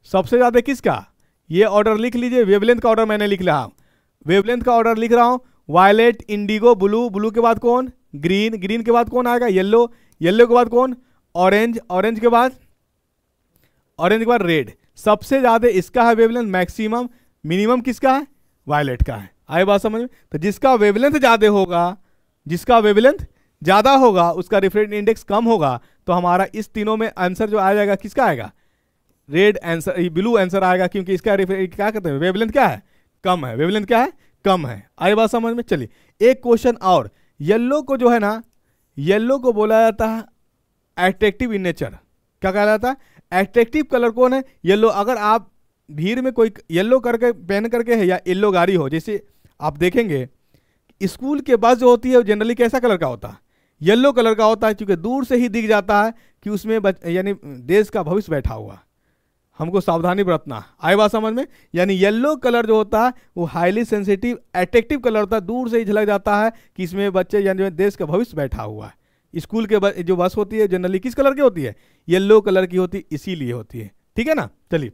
सबसे ज्यादा किसका, ये ऑर्डर लिख लीजिए। वेवलेंथ का ऑर्डर मैंने लिख रहा हूं, वेवलेंथ का ऑर्डर लिख रहा हूं, वायलेट, इंडिगो, ब्लू, ब्लू के बाद कौन, ग्रीन, ग्रीन के बाद कौन आएगा, येलो, येलो के बाद कौन, ऑरेंज, ऑरेंज के बाद, ऑरेंज के बाद रेड। सबसे ज्यादा इसका है वेवलेंथ, मैक्सिमम, मिनिमम किसका है, वायलेट का है। आए बात समझ में। तो जिसका वेवलेंथ ज्यादा होगा, जिसका वेवलेंथ ज्यादा होगा उसका रिफ्रैक्टिव इंडेक्स कम होगा। तो हमारा इस तीनों में आंसर जो आ जाएगा किसका आएगा, रेड आंसर, ब्लू आंसर आएगा, क्योंकि इसका क्या कहते हैं, वेवलेंथ क्या है, कम है, वेवलेंथ क्या है, कम है। आए बात समझ में। चलिए एक क्वेश्चन और, येलो को जो है ना, येलो को बोला जाता है एट्रैक्टिव इन नेचर, क्या कहा जाता है, एट्रैक्टिव कलर कौन है, येलो। अगर आप भीड़ में कोई येलो करके पहन करके है या येलो गाड़ी हो, जैसे आप देखेंगे स्कूल के बस जो होती है जनरली कैसा कलर का होता है, येलो कलर का होता है, क्योंकि दूर से ही दिख जाता है कि उसमें यानी देश का भविष्य बैठा हुआ, हमको सावधानी बरतना। आए बात समझ में। यानी येलो कलर जो होता है वो हाईली सेंसिटिव अट्रैक्टिव कलर होता है, दूर से ही झलक जाता है कि इसमें बच्चे यानी देश का भविष्य बैठा हुआ है। स्कूल के जो बस होती है जनरली किस कलर की होती है, येलो कलर की होती है, इसीलिए होती है, ठीक है ना। चलिए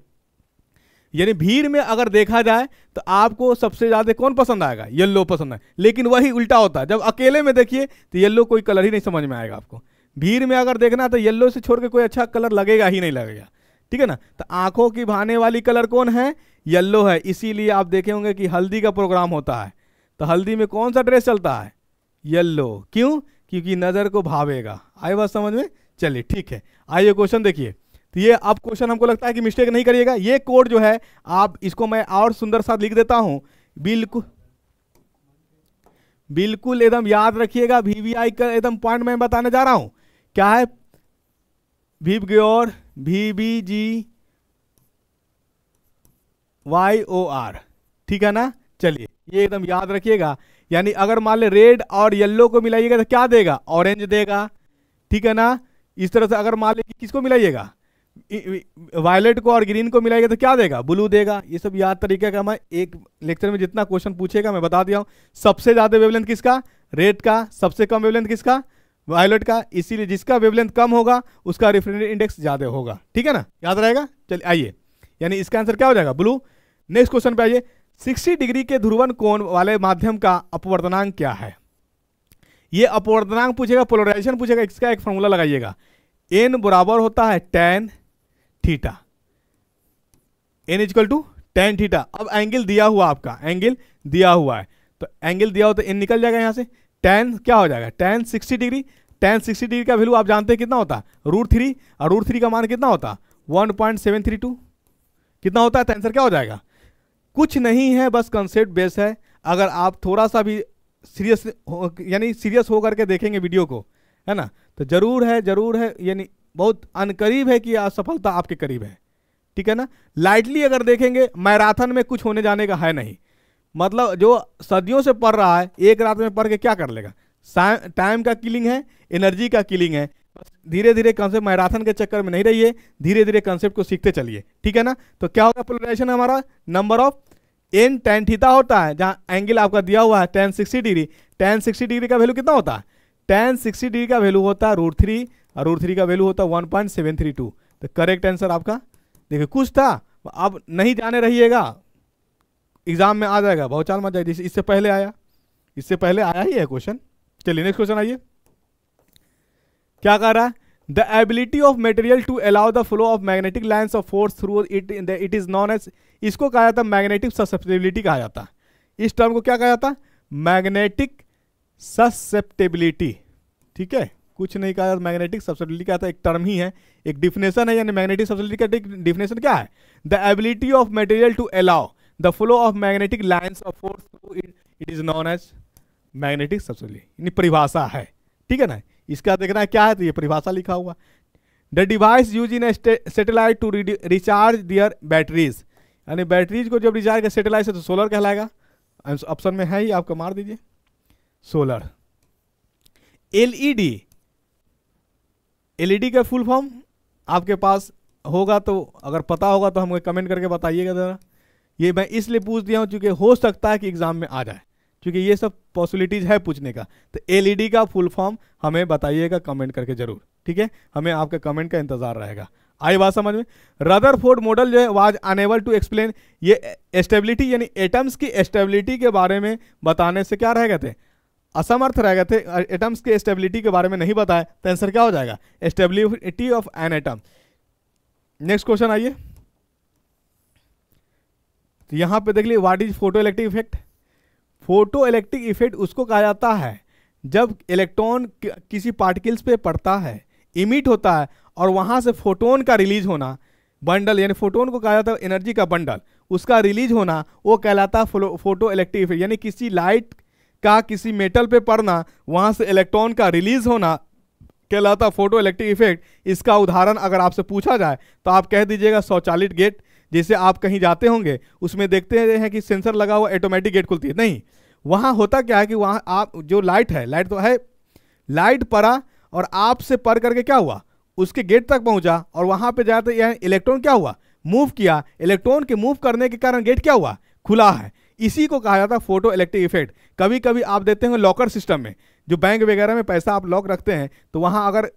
यानी भीड़ में अगर देखा जाए तो आपको सबसे ज्यादा कौन पसंद आएगा, येलो पसंद है। लेकिन वही उल्टा होता है, जब अकेले में देखिए तो येलो कोई कलर ही नहीं समझ में आएगा आपको। भीड़ में अगर देखना तो येलो से छोड़ के कोई अच्छा कलर लगेगा ही नहीं लगेगा, ठीक है ना। तो आंखों की भाने वाली कलर कौन है, येलो है। इसीलिए आप देखे होंगे कि हल्दी का प्रोग्राम होता है तो हल्दी में कौन सा ड्रेस चलता है, येलो। क्यों, क्योंकि नजर को भावेगा। आई बात समझ में। चलिए ठीक है, आइए क्वेश्चन देखिए। तो ये अब क्वेश्चन हमको लगता है कि मिस्टेक नहीं करिएगा। ये कोड जो है आप इसको मैं और सुंदर सा लिख देता हूं, बिल्कुल बिल्कुल एकदम याद रखिएगा। VVI का एकदम पॉइंट मैं बताने जा रहा हूं, क्या है, VIBGYOR VBGYOR, ठीक है ना। चलिए ये एकदम याद रखिएगा। यानी अगर मान ले रेड और येलो को मिलाइएगा तो क्या देगा, ऑरेंज देगा, ठीक है ना। इस तरह से अगर मान ले किसको मिलाइएगा, वायलेट को और ग्रीन को मिलाइएगा तो क्या देगा, ब्लू देगा। ये सब याद तरीके का मैं एक लेक्चर में जितना क्वेश्चन पूछेगा मैं बता दिया हूं। सबसे ज्यादा वेवलेंथ किसका, रेड का। सबसे कम वेवलेंथ किसका, वायलेट का। इसीलिए जिसका वेवलेंथ कम होगा उसका रिफ्रेक्टिव इंडेक्स ज्यादा होगा, ठीक है ना, याद रहेगा। चलिए आइए, यानी इसका आंसर क्या हो जाएगा, ब्लू। नेक्स्ट क्वेश्चन पे आइए। 60 डिग्री के ध्रुवन कोण वाले माध्यम का अपवर्तनांक क्या है। ये अपवर्तनांक पूछेगा, पोलराइजेशन पूछेगा, इसका एक फॉर्मूला लगाइएगा। n बराबर होता है tan theta, n equal to tan theta. अब एंगल दिया हुआ, आपका एंगल दिया हुआ है तो एंगल दिया हुआ तो n निकल जाएगा यहां से। tan क्या हो जाएगा, tan 60 डिग्री। tan 60 डिग्री का वैल्यू आप जानते हैं कितना होता है, √3। और √3 का मान कितना होता है, 1.732 कितना होता है। तो आंसर क्या हो जाएगा, कुछ नहीं है, बस कंसेप्ट बेस है। अगर आप थोड़ा सा भी सीरियस यानी सीरियस होकर के देखेंगे वीडियो को, है ना, तो जरूर है, यानी बहुत अनकरीब है कि असफलता आपके करीब है, ठीक है ना। लाइटली अगर देखेंगे, मैराथन में कुछ होने जाने का है नहीं। मतलब जो सदियों से पढ़ रहा है, एक रात में पढ़ के क्या कर लेगा। टाइम का किलिंग है, एनर्जी का किलिंग है। धीरे धीरे कंसेप्ट, मैराथन के चक्कर में नहीं रहिए, धीरे धीरे कंसेप्ट को सीखते चलिए, ठीक है ना। तो क्या होगा पोलराइजेशन हमारा, number of n tan theta होता है, जहां एंगल आपका दिया हुआ है tan 60 डिग्री। tan 60 डिग्री का वैल्यू कितना होता है, tan 60 डिग्री का वैल्यू होता है √3 और √3 का वैल्यू होता है 1.732। तो करेक्ट आंसर आपका, देखिए कुछ था, अब नहीं जाने रहिएगा, एग्जाम में आ जाएगा, बहुत चाल मत जाइए। इससे पहले आया ही है क्वेश्चन। चलिए नेक्स्ट क्वेश्चन आइए, क्या कह रहा है, the ability of material to allow the flow of magnetic lines of force through it is known as, इसको कहा जाता है मैग्नेटिक ससेप्टिबिलिटी कहा जाता है। इस टर्म को क्या कहा जाता है, मैग्नेटिक ससेप्टिबिलिटी, ठीक है, कुछ नहीं कहा। मैग्नेटिक ससेप्टिबिलिटी क्या था, एक टर्म ही है, एक डिफिनेशन है। यानी मैग्नेटिक ससेप्टिबिलिटी का डिफिनेशन क्या है, the ability of material to allow the flow of magnetic lines of force through it is known as magnetic susceptibility, परिभाषा है, ठीक है ना। इसका देखना है क्या है, तो ये परिभाषा लिखा हुआ, the device use in satellite to recharge their batteries, यानी बैटरीज को जब रिचार्ज कर सैटेलाइट से तो सोलर कहलाएगा। ऑप्शन में है ही, आपको मार दीजिए सोलर। एलईडी का फुल फॉर्म आपके पास होगा तो, अगर पता होगा तो हमें कमेंट करके बताइएगा जरा। ये मैं इसलिए पूछ दिया हूं क्योंकि हो सकता है कि एग्जाम में आ जाए, क्योंकि ये सब पॉसिबिलिटीज है पूछने का। तो एलईडी का फुल फॉर्म हमें बताइएगा कमेंट करके जरूर, ठीक है, हमें आपके कमेंट का इंतजार रहेगा। आई बात समझ में। रदरफोर्ड मॉडल जो है वाज अनेबल टू एक्सप्लेन, ये स्टेबिलिटी यानी एटम्स की स्टेबिलिटी के बारे में बताने से क्या रह गए थे, असमर्थ रह गए थे। एटम्स के स्टेबिलिटी के बारे में नहीं बताया, तो आंसर क्या हो जाएगा, stability of an atom. Next question आइए, तो यहां पे देख लीजिए, what is photo electric effect. Photo electric effect उसको कहा जाता है जब इलेक्ट्रॉन किसी पार्टिकल्स पे पड़ता है, इमिट होता है, और वहां से फोटोन का रिलीज होना, बंडल, यानी फोटोन को कहा जाता है एनर्जी का बंडल, उसका रिलीज होना, वो कहलाता है फोटो इलेक्ट्रिक इफेक्ट। यानी किसी लाइट का किसी मेटल पे पड़ना, वहां से इलेक्ट्रॉन का रिलीज होना कहलाता फोटो इलेक्ट्रिक इफेक्ट। इसका उदाहरण अगर आपसे पूछा जाए तो आप कह दीजिएगा स्वचालित गेट। जैसे आप कहीं जाते होंगे, उसमें देखते हैं कि सेंसर लगा हुआ, ऑटोमेटिक गेट खुलती है, नहीं, वहां होता क्या है कि वहां आप जो लाइट है, लाइट तो है, लाइट पड़ा और आपसे पर करके क्या हुआ, उसके गेट तक पहुंचा, और वहां पे जाते यहाँ इलेक्ट्रॉन क्या हुआ, मूव किया। इलेक्ट्रॉन के मूव करने के कारण गेट क्या हुआ, खुला है। इसी को कहा जाता है फोटो इलेक्ट्रिक इफेक्ट। कभी कभी आप देते हैं लॉकर सिस्टम में, जो बैंक वगैरह में पैसा आप लॉक रखते हैं, तो वहां अगर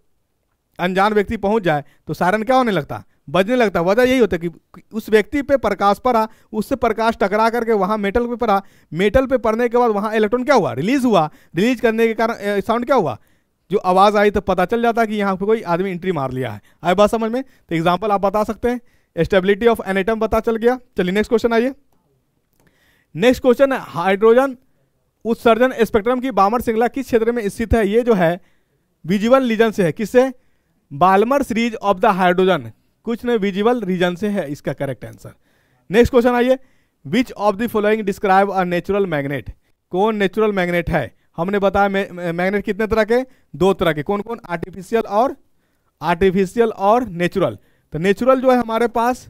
अनजान व्यक्ति पहुंच जाए तो सायरन क्या होने लगता, बजने लगता। वजह यही होता है कि उस व्यक्ति पे प्रकाश पड़ा, उससे प्रकाश टकरा करके वहां मेटल पे पड़ा, मेटल पे पड़ने के बाद वहां इलेक्ट्रॉन क्या हुआ, रिलीज हुआ, रिलीज करने के कारण साउंड क्या हुआ, जो आवाज आई तो पता चल जाता है कि यहाँ पे कोई आदमी एंट्री मार लिया है। आए बात समझ में? तो एग्जांपल आप बता सकते हैं, स्टेबिलिटी ऑफ एन एटम पता चल गया। चलिए नेक्स्ट क्वेश्चन आइए। नेक्स्ट क्वेश्चन है, हाइड्रोजन उत्सर्जन स्पेक्ट्रम की बामर श्रृंखला किस क्षेत्र में स्थित है? ये जो है विजिबल रीजन से है। किससे? Balmer series of the hydrogen, कुछ ने विजिबल रीजन से है इसका करेक्ट आंसर। नेक्स्ट क्वेश्चन आइए, विच of the following describe a natural magnet? कौन नेचुरल मैग्नेट है? हमने बताया मैग्नेट कितने तरह के? 2 तरह के। कौन कौन? आर्टिफिशियल और नेचुरल। तो नेचुरल जो है हमारे पास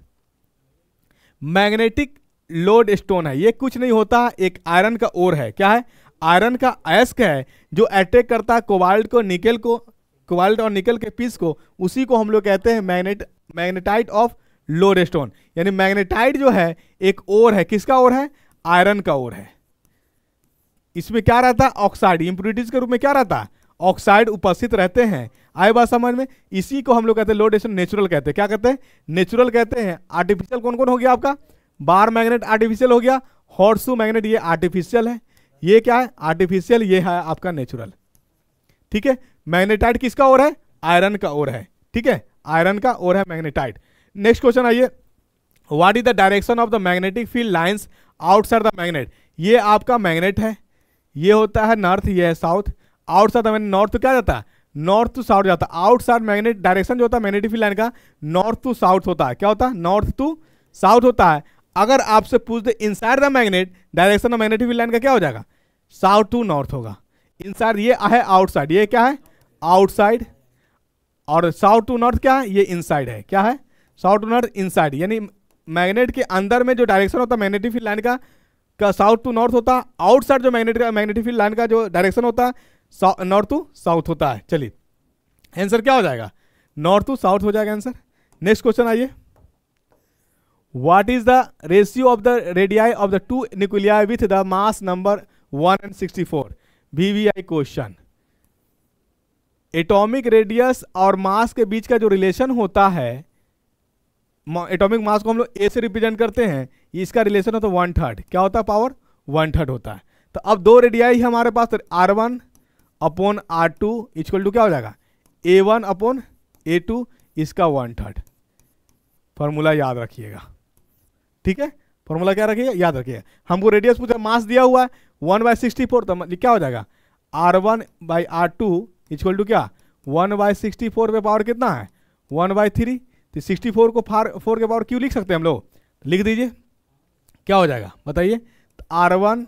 मैग्नेटिक लोड स्टोन है, ये कुछ नहीं होता, एक आयरन का ओर है। क्या है? आयरन का अयस्क है जो अटैक करता है कोबाल्ट और निकल के पीस को, उसी को हम लोग कहते हैं मैग्नेटाइट ऑफ लोड स्टोन। यानी मैग्नेटाइट जो है एक ओर है। किसका ओर है? आयरन का ओर है। इसमें क्या रहता है? ऑक्साइड, इंप्योरिटीज के रूप में क्या रहता है? ऑक्साइड उपस्थित रहते हैं। आए बात समझ में? इसी को हम लोग कहते हैं लोड स्टोन, नेचुरल कहते हैं। क्या कहते हैं? नेचुरल कहते हैं। आर्टिफिशियल कौन कौन हो गया आपका? बार मैग्नेट आर्टिफिशियल हो गया, हॉर्सशू मैग्नेट ये आर्टिफिशियल है, ये क्या है? आर्टिफिशियल, ये है आपका नेचुरल। ठीक है, मैग्नेटाइट किसका ओर है? आयरन का ओर है। ठीक है, आयरन का ओर है मैग्नेटाइट। नेक्स्ट क्वेश्चन आइए, what is the direction of the magnetic field lines outside the magnet? ये आपका मैग्नेट है, ये होता है नॉर्थ, ये है south. Outside the magnet, north तो क्या जाता है? नॉर्थ टू साउथ जाता है। आउटसाइड मैग्नेट डायरेक्शन जो होता है मैग्नेटिक फील्ड लाइन का, नॉर्थ टू साउथ होता है। क्या होता है? नॉर्थ टू साउथ होता है। अगर आपसे पूछ दे inside the magnet, direction of magnetic field line का क्या हो जाएगा? साउथ टू नॉर्थ होगा। इनसाइड ये है आउटसाइड, ये क्या है? आउटसाइड। और साउथ टू नॉर्थ क्या है? ये इनसाइड है। क्या है? South to north, inside. यानी मैग्नेट के अंदर में जो डायरेक्शन होता है मैग्नेटिक फील्ड लाइन का साउथ टू नॉर्थ होता है। आउटसाइड जो मैग्नेटिक फील्ड लाइन का जो डायरेक्शन होता है नॉर्थ टू साउथ होता है। चलिए आंसर क्या हो जाएगा? नॉर्थ टू साउथ हो जाएगा आंसर। नेक्स्ट क्वेश्चन आइए, what is the ratio of the radii of the 2 nuclei with the mass number 1 and 64? VVI question. Atomic radius और मास के बीच का जो रिलेशन होता है, एटॉमिक मास को हम लोग ए से रिप्रेजेंट करते हैं, इसका रिलेशन होता है 1/3। क्या होता है? पावर 1/3 होता है। तो अब 2 रेडियाई है हमारे पास, R1 upon R2 equal to क्या हो जाएगा? A1 अपॉन A2, इसका 1/3। फॉर्मूला याद रखिएगा। ठीक है, फॉर्मूला क्या रखिएगा? याद रखिएगा। हमको रेडियस पूछा, मास दिया हुआ है 1/64, तो क्या हो जाएगा? R1/R2 इक्वल टू क्या? 1/64 पे पावर कितना है? 1/3। तो 64 को 4 के पावर क्यों लिख सकते हैं हम लोग? लिख दीजिए, क्या हो जाएगा बताइए? R1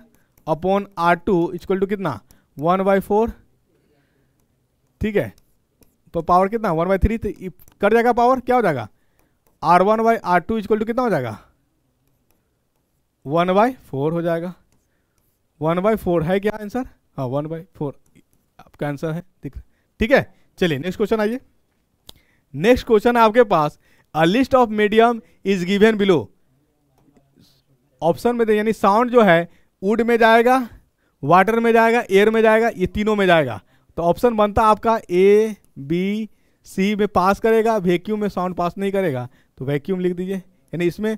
upon R2 equal to कितना? 1/4। ठीक है, तो पावर कितना? 1/3। तो कट जाएगा पावर, क्या हो जाएगा? R1/R2 इक्वल टू कितना हो जाएगा? 1/4 हो जाएगा। 1/4 है क्या आंसर? हाँ, 1/4 आपका आंसर है। ठीक है, चलिए नेक्स्ट क्वेश्चन आइए। नेक्स्ट क्वेश्चन है आपके पास, a list of medium is given below. Option में यानी साउंड जो है वुड में जाएगा, वाटर में जाएगा, एयर में जाएगा, ये तीनों में जाएगा। तो ऑप्शन बनता आपका A, B, C में पास करेगा, वैक्यूम में साउंड पास नहीं करेगा, तो वैक्यूम लिख दीजिए। यानी इसमें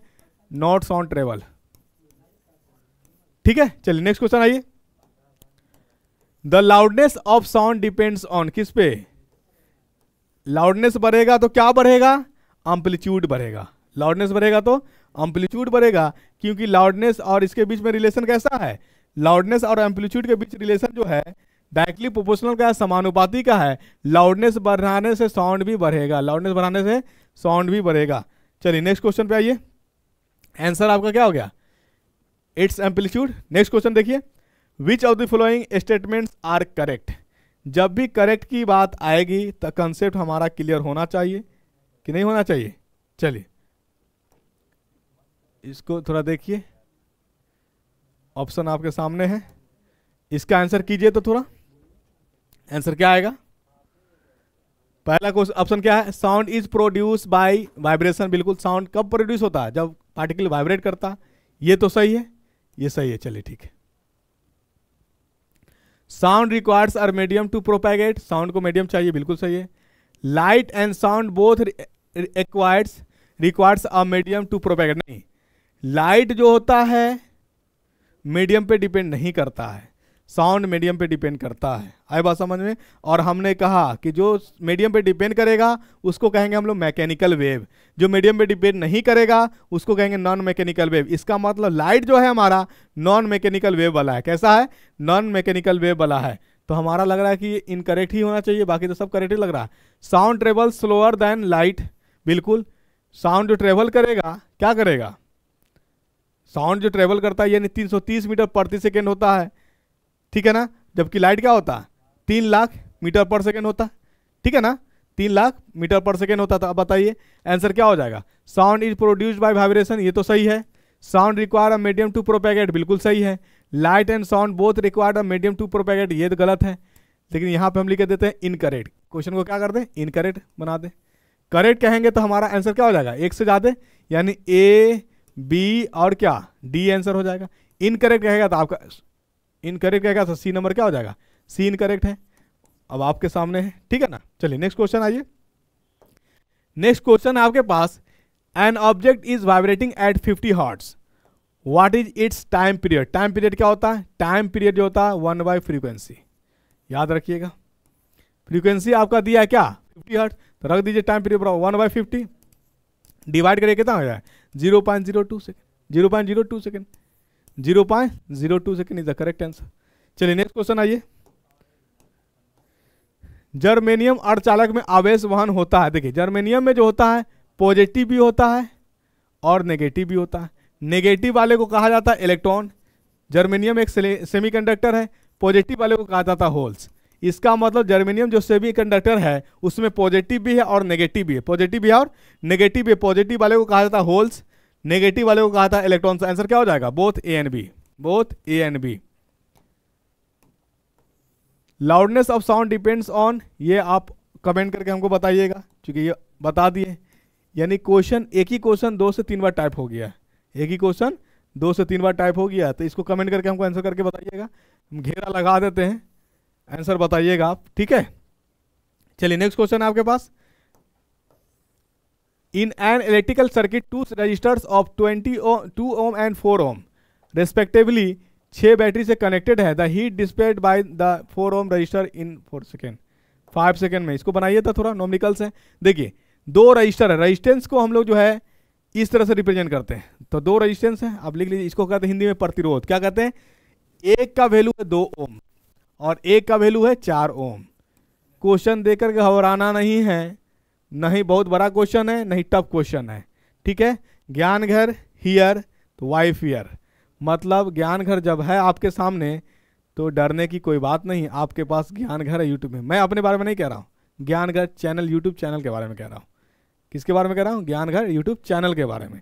नॉट साउंड ट्रेवल। ठीक है, चलिए नेक्स्ट क्वेश्चन आइए। The loudness of sound depends on, किस पे? लाउडनेस बढ़ेगा तो क्या बढ़ेगा? एम्पलीट्यूड बढ़ेगा। लाउडनेस बढ़ेगा तो एम्पलीट्यूड बढ़ेगा, क्योंकि लाउडनेस और इसके बीच में रिलेशन कैसा है? लाउडनेस और एम्पलीट्यूड के बीच रिलेशन जो है डायरेक्टली प्रोपोर्शनल का है, समानुपाती का है। लाउडनेस बढ़ाने से साउंड भी बढ़ेगा, लाउडनेस बढ़ाने से साउंड भी बढ़ेगा। चलिए नेक्स्ट क्वेश्चन पे आइए। आंसर आपका क्या हो गया? It's amplitude. नेक्स्ट क्वेश्चन देखिए, which of the following statements are correct? जब भी करेक्ट की बात आएगी तो कंसेप्ट हमारा क्लियर होना चाहिए कि नहीं होना चाहिए? चलिए इसको थोड़ा देखिए, ऑप्शन आपके सामने है, इसका आंसर कीजिए तो थोड़ा। आंसर क्या आएगा? पहला क्वेश्चन ऑप्शन क्या है? Sound is produce by vibration. बिल्कुल, साउंड कब प्रोड्यूस होता है? जब पार्टिकल वाइब्रेट करता। ये तो सही है, ये सही है। चलिए ठीक है। Sound requires are medium to propagate. Sound को मीडियम चाहिए, बिल्कुल सही है। Light and sound both requires a medium to propagate. नहीं, लाइट जो होता है मीडियम पे डिपेंड नहीं करता है, साउंड मीडियम पे डिपेंड करता है। आए बात समझ में। और हमने कहा कि जो मीडियम पे डिपेंड करेगा उसको कहेंगे हम लोग मैकेनिकल वेव, जो मीडियम पे डिपेंड नहीं करेगा उसको कहेंगे नॉन मैकेनिकल वेव। इसका मतलब लाइट जो है हमारा नॉन मैकेनिकल वेव वाला है। कैसा है? नॉन मैकेनिकल वेव वाला है। तो हमारा लग रहा है कि ये इनकरेक्ट ही होना चाहिए, बाकी तो सब करेक्ट ही लग रहा है। Sound travel slower then light, बिल्कुल। साउंड जो ट्रेवल करेगा क्या करेगा? साउंड जो ट्रेवल करता है यानी 330 मीटर प्रति सेकेंड होता है, ठीक है ना। जबकि लाइट क्या होता है? 3 लाख मीटर पर सेकेंड होता है, ठीक है ना। 3 लाख मीटर पर सेकेंड होता था। अब बताइए आंसर क्या हो जाएगा? Sound is produced by vibration, ये तो सही है। Sound require a medium to propagate, बिल्कुल सही है। Light and sound both required a medium to propagate, ये तो गलत है। लेकिन यहाँ पे हम लिख देते हैं इनकरेक्ट। क्वेश्चन को क्या कर दें? इनकरेक्ट बना दें। करेक्ट कहेंगे तो हमारा आंसर क्या हो जाएगा? एक से ज़्यादा, यानी ए बी और क्या डी आंसर हो जाएगा। इनकरेक्ट कहेगा तो आपका इनकरेक्ट कहेगा तो सी नंबर क्या हो जाएगा? सी इनकरेक्ट है। अब आपके सामने है, ठीक है ना। चलिए नेक्स्ट क्वेश्चन आइए। नेक्स्ट क्वेश्चन है आपके पास, an object is vibrating at 50 hertz, what is its time period. Time period क्या होता है? टाइम पीरियड जो होता है 1 बाई फ्रीक्वेंसी, याद रखिएगा। फ्रीक्वेंसी आपका दिया है क्या? 50 हर्ट्ज, तो रख दीजिए टाइम पीरियड 1/50 डिवाइड करके कितना हो जाए? 0.02 second, 0.02 second, 0.02 second is the correct answer. चलिए नेक्स्ट क्वेश्चन आइए। जर्मेनियम अर्धचालक में आवेश वहन होता है। देखिए जर्मेनियम में जो होता है पॉजिटिव भी होता है और नेगेटिव भी होता है। नेगेटिव वाले को कहा जाता है इलेक्ट्रॉन। जर्मेनियम एक सेमीकंडक्टर है, पॉजिटिव वाले को कहा जाता है होल्स। इसका मतलब जर्मेनियम जो सेमीकंडक्टर है उसमें पॉजिटिव भी है और नेगेटिव भी है, पॉजिटिव भी है और नेगेटिव भी है। पॉजिटिव वाले को कहा जाता है होल्स, नेगेटिव वाले को कहा जाता है इलेक्ट्रॉन। आंसर क्या हो जाएगा? Both A and B, both A and B. Loudness of sound depends on, ये आप कमेंट करके हमको बताइएगा, क्योंकि ये बता दिए। यानी क्वेश्चन एक ही क्वेश्चन 2 से 3 बार टाइप हो गया है, एक ही क्वेश्चन 2 से 3 बार टाइप हो गया है। तो इसको कमेंट करके हमको आंसर करके बताइएगा। हम घेरा लगा देते हैं, आंसर बताइएगा आप, ठीक है। चलिए नेक्स्ट क्वेश्चन है आपके पास। In an electrical circuit 2 resistors of 2 ohm and 4 ohm respectively 6 battery से कनेक्टेड है। The heat dissipated by the 4 ohm resistor in 4 second, 5 second में। इसको बनाइए था, थोड़ा नॉमिकल्स है। देखिए 2 रजिस्टर है, रजिस्टेंस को हम लोग जो है इस तरह से रिप्रेजेंट करते हैं। तो 2 रजिस्टेंस है, आप लिख लीजिए। इसको कहते हैं हिंदी में प्रतिरोध। क्या कहते हैं? एक का वैल्यू है 2 ओम और एक का वैल्यू है 4 ओम। क्वेश्चन देकर के घबराना नहीं है, नहीं बहुत बड़ा क्वेश्चन है, नहीं टफ क्वेश्चन है, ठीक है। ज्ञान घर हियर तो वाई फियर, मतलब ज्ञान घर जब है आपके सामने तो डरने की कोई बात नहीं। आपके पास ज्ञान घर है यूट्यूब में। मैं अपने बारे में नहीं कह रहा हूँ, ज्ञान घर चैनल यूट्यूब चैनल के बारे में कह रहा हूँ। किसके बारे में कह रहा हूँ? ज्ञान घर यूट्यूब चैनल के बारे में।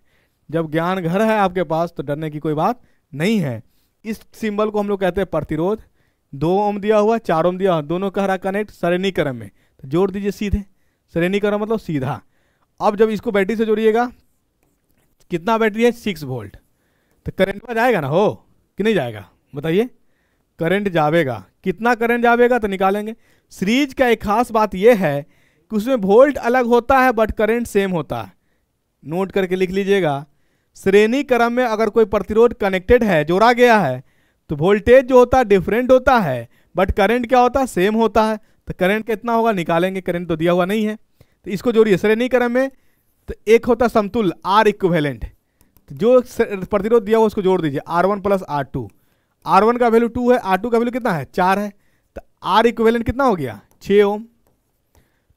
जब ज्ञान घर है आपके पास तो डरने की कोई बात नहीं है। इस सिंबल को हम लोग कहते हैं प्रतिरोध। 2 ओम दिया हुआ, 4 ओम दिया हुआ, दोनों कह रहा कनेक्ट श्रेणी क्रम में, तो जोड़ दीजिए सीधे। श्रेणी क्रम मतलब सीधा। अब जब इसको बैटरी से जोड़िएगा, कितना बैटरी है? 6 वोल्ट, तो करंट में जाएगा ना, हो कि नहीं जाएगा? बताइए। करंट जावेगा, कितना करंट जावेगा तो निकालेंगे। सीरीज का एक खास बात यह है कि उसमें वोल्ट अलग होता है बट करंट सेम होता है। नोट करके लिख लीजिएगा। श्रेणी क्रम में अगर कोई प्रतिरोध कनेक्टेड है, जोड़ा गया है, तो वोल्टेज जो होता है डिफरेंट होता है बट करंट क्या होता है? सेम होता है। तो करंट कितना होगा निकालेंगे, करंट तो दिया हुआ नहीं है। तो इसको जोड़िए श्रेणी क्रम में, तो एक होता है समतुल्य आर इक्विवेलेंट, तो जो प्रतिरोध दिया हुआ उसको जोड़ दीजिए R1 + R2। R1 का वैल्यू 2 है, R2 का वैल्यू कितना है? 4 है, तो आर इक्विवेलेंट कितना हो गया? 6 ओम।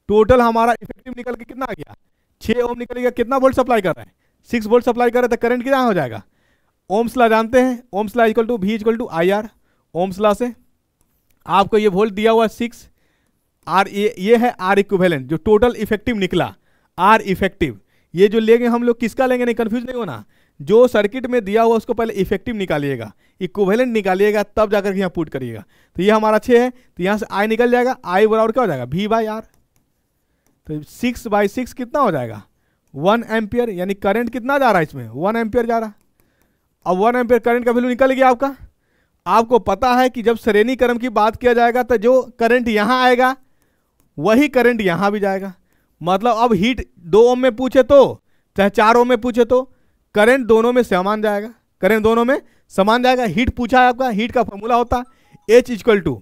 टोटल हमारा इफेक्टिव निकल के कितना आ गया? 6 ओम निकल गया। कितना वोल्ट सप्लाई कर रहे हैं? 6 वोल्ट सप्लाई कर रहे हैं, तो करंट कितना हो जाएगा? ओम्स लॉ जानते हैं, Ohm's law equal to V = IR। Ohm's law से आपको ये वोल्ट दिया हुआ 6 आर, ये है आर इक्विवेलेंट जो टोटल इफेक्टिव निकला। आर इफेक्टिव ये जो लेंगे हम लोग, किसका लेंगे? नहीं कंफ्यूज नहीं होना। जो सर्किट में दिया हुआ उसको पहले इफेक्टिव निकालिएगा, इक्विवेलेंट निकालिएगा, तब जाकर यहाँ पुट करिएगा। तो ये हमारा 6 है, तो यहाँ से I निकल जाएगा। I बराबर क्या हो जाएगा? V/R। तो 6/6 कितना हो जाएगा? 1 एम्पियर। यानी करंट कितना जा रहा है इसमें? 1 एम्पियर जा रहा। अब 1 एम्पियर करंट का वैल्यू निकल गया आपका। आपको पता है कि जब श्रेणी क्रम की बात किया जाएगा तो जो करंट यहाँ आएगा वही करंट यहाँ भी जाएगा। मतलब अब हीट 2 ओम में पूछे तो चाहे 4 ओम में पूछे तो करंट दोनों में समान जाएगा, करंट दोनों में समान जाएगा। हीट पूछा है आपका, हीट का फॉर्मूला होता है H equal to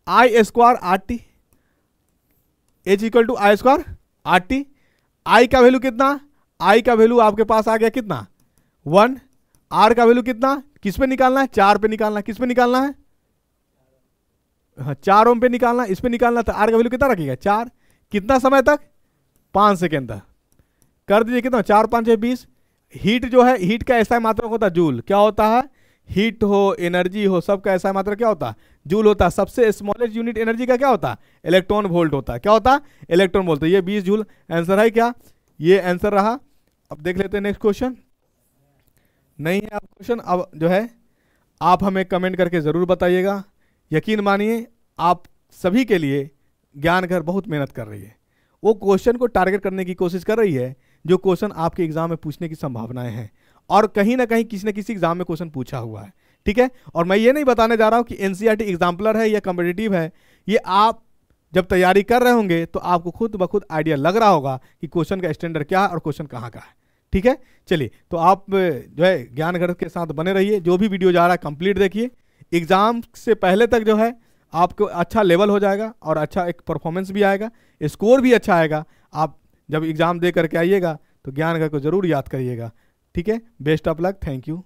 I square R T, H equal to I square R T. I का वैल्यू कितना, आई का वैल्यू आपके पास आ गया कितना 1, आर का वैल्यू कितना, किस पे निकालना है 4 पे निकालना है, किस पे निकालना है हाँ 4 ओम पे निकालना, इस पे निकालना। तो आर का वैल्यू कितना रखिएगा 4, कितना समय तक 5 सेकेंड तक कर दीजिए, कितना 4 5 20। हीट जो है, हीट का ऐसा मात्रक होता है जूल, क्या होता है, हीट हो एनर्जी हो सबका ऐसा मात्रक क्या होता है जूल होता है। सबसे स्मॉलेस्ट यूनिट एनर्जी का क्या होता है इलेक्ट्रॉन वोल्ट होता है, क्या होता है इलेक्ट्रॉन वोल्ट। तो ये 20 जूल आंसर है क्या, ये आंसर रहा। अब देख लेते हैं नेक्स्ट क्वेश्चन। नहीं है आप क्वेश्चन, अब जो है आप हमें कमेंट करके ज़रूर बताइएगा। यकीन मानिए आप सभी के लिए ज्ञान घर बहुत मेहनत कर रही है, वो क्वेश्चन को टारगेट करने की कोशिश कर रही है जो क्वेश्चन आपके एग्जाम में पूछने की संभावनाएं हैं, और कहीं ना कहीं किसी न किसी एग्जाम में क्वेश्चन पूछा हुआ है, ठीक है। और मैं ये नहीं बताने जा रहा हूँ कि एनसीईआरटी एग्जाम्पलर है या कॉम्पिटिटिव है, ये आप जब तैयारी कर रहे होंगे तो आपको खुद ब खुद आइडिया लग रहा होगा कि क्वेश्चन का स्टैंडर्ड क्या है और क्वेश्चन कहाँ का है, ठीक है। चलिए, तो आप जो है ज्ञान घर के साथ बने रहिए, जो भी वीडियो जा रहा है कंप्लीट देखिए। एग्जाम से पहले तक जो है आपको अच्छा लेवल हो जाएगा और अच्छा एक परफॉर्मेंस भी आएगा, स्कोर भी अच्छा आएगा। आप जब एग्जाम दे करके आइएगा तो ज्ञान घर को जरूर याद करिएगा, ठीक है। Best of luck, thank you.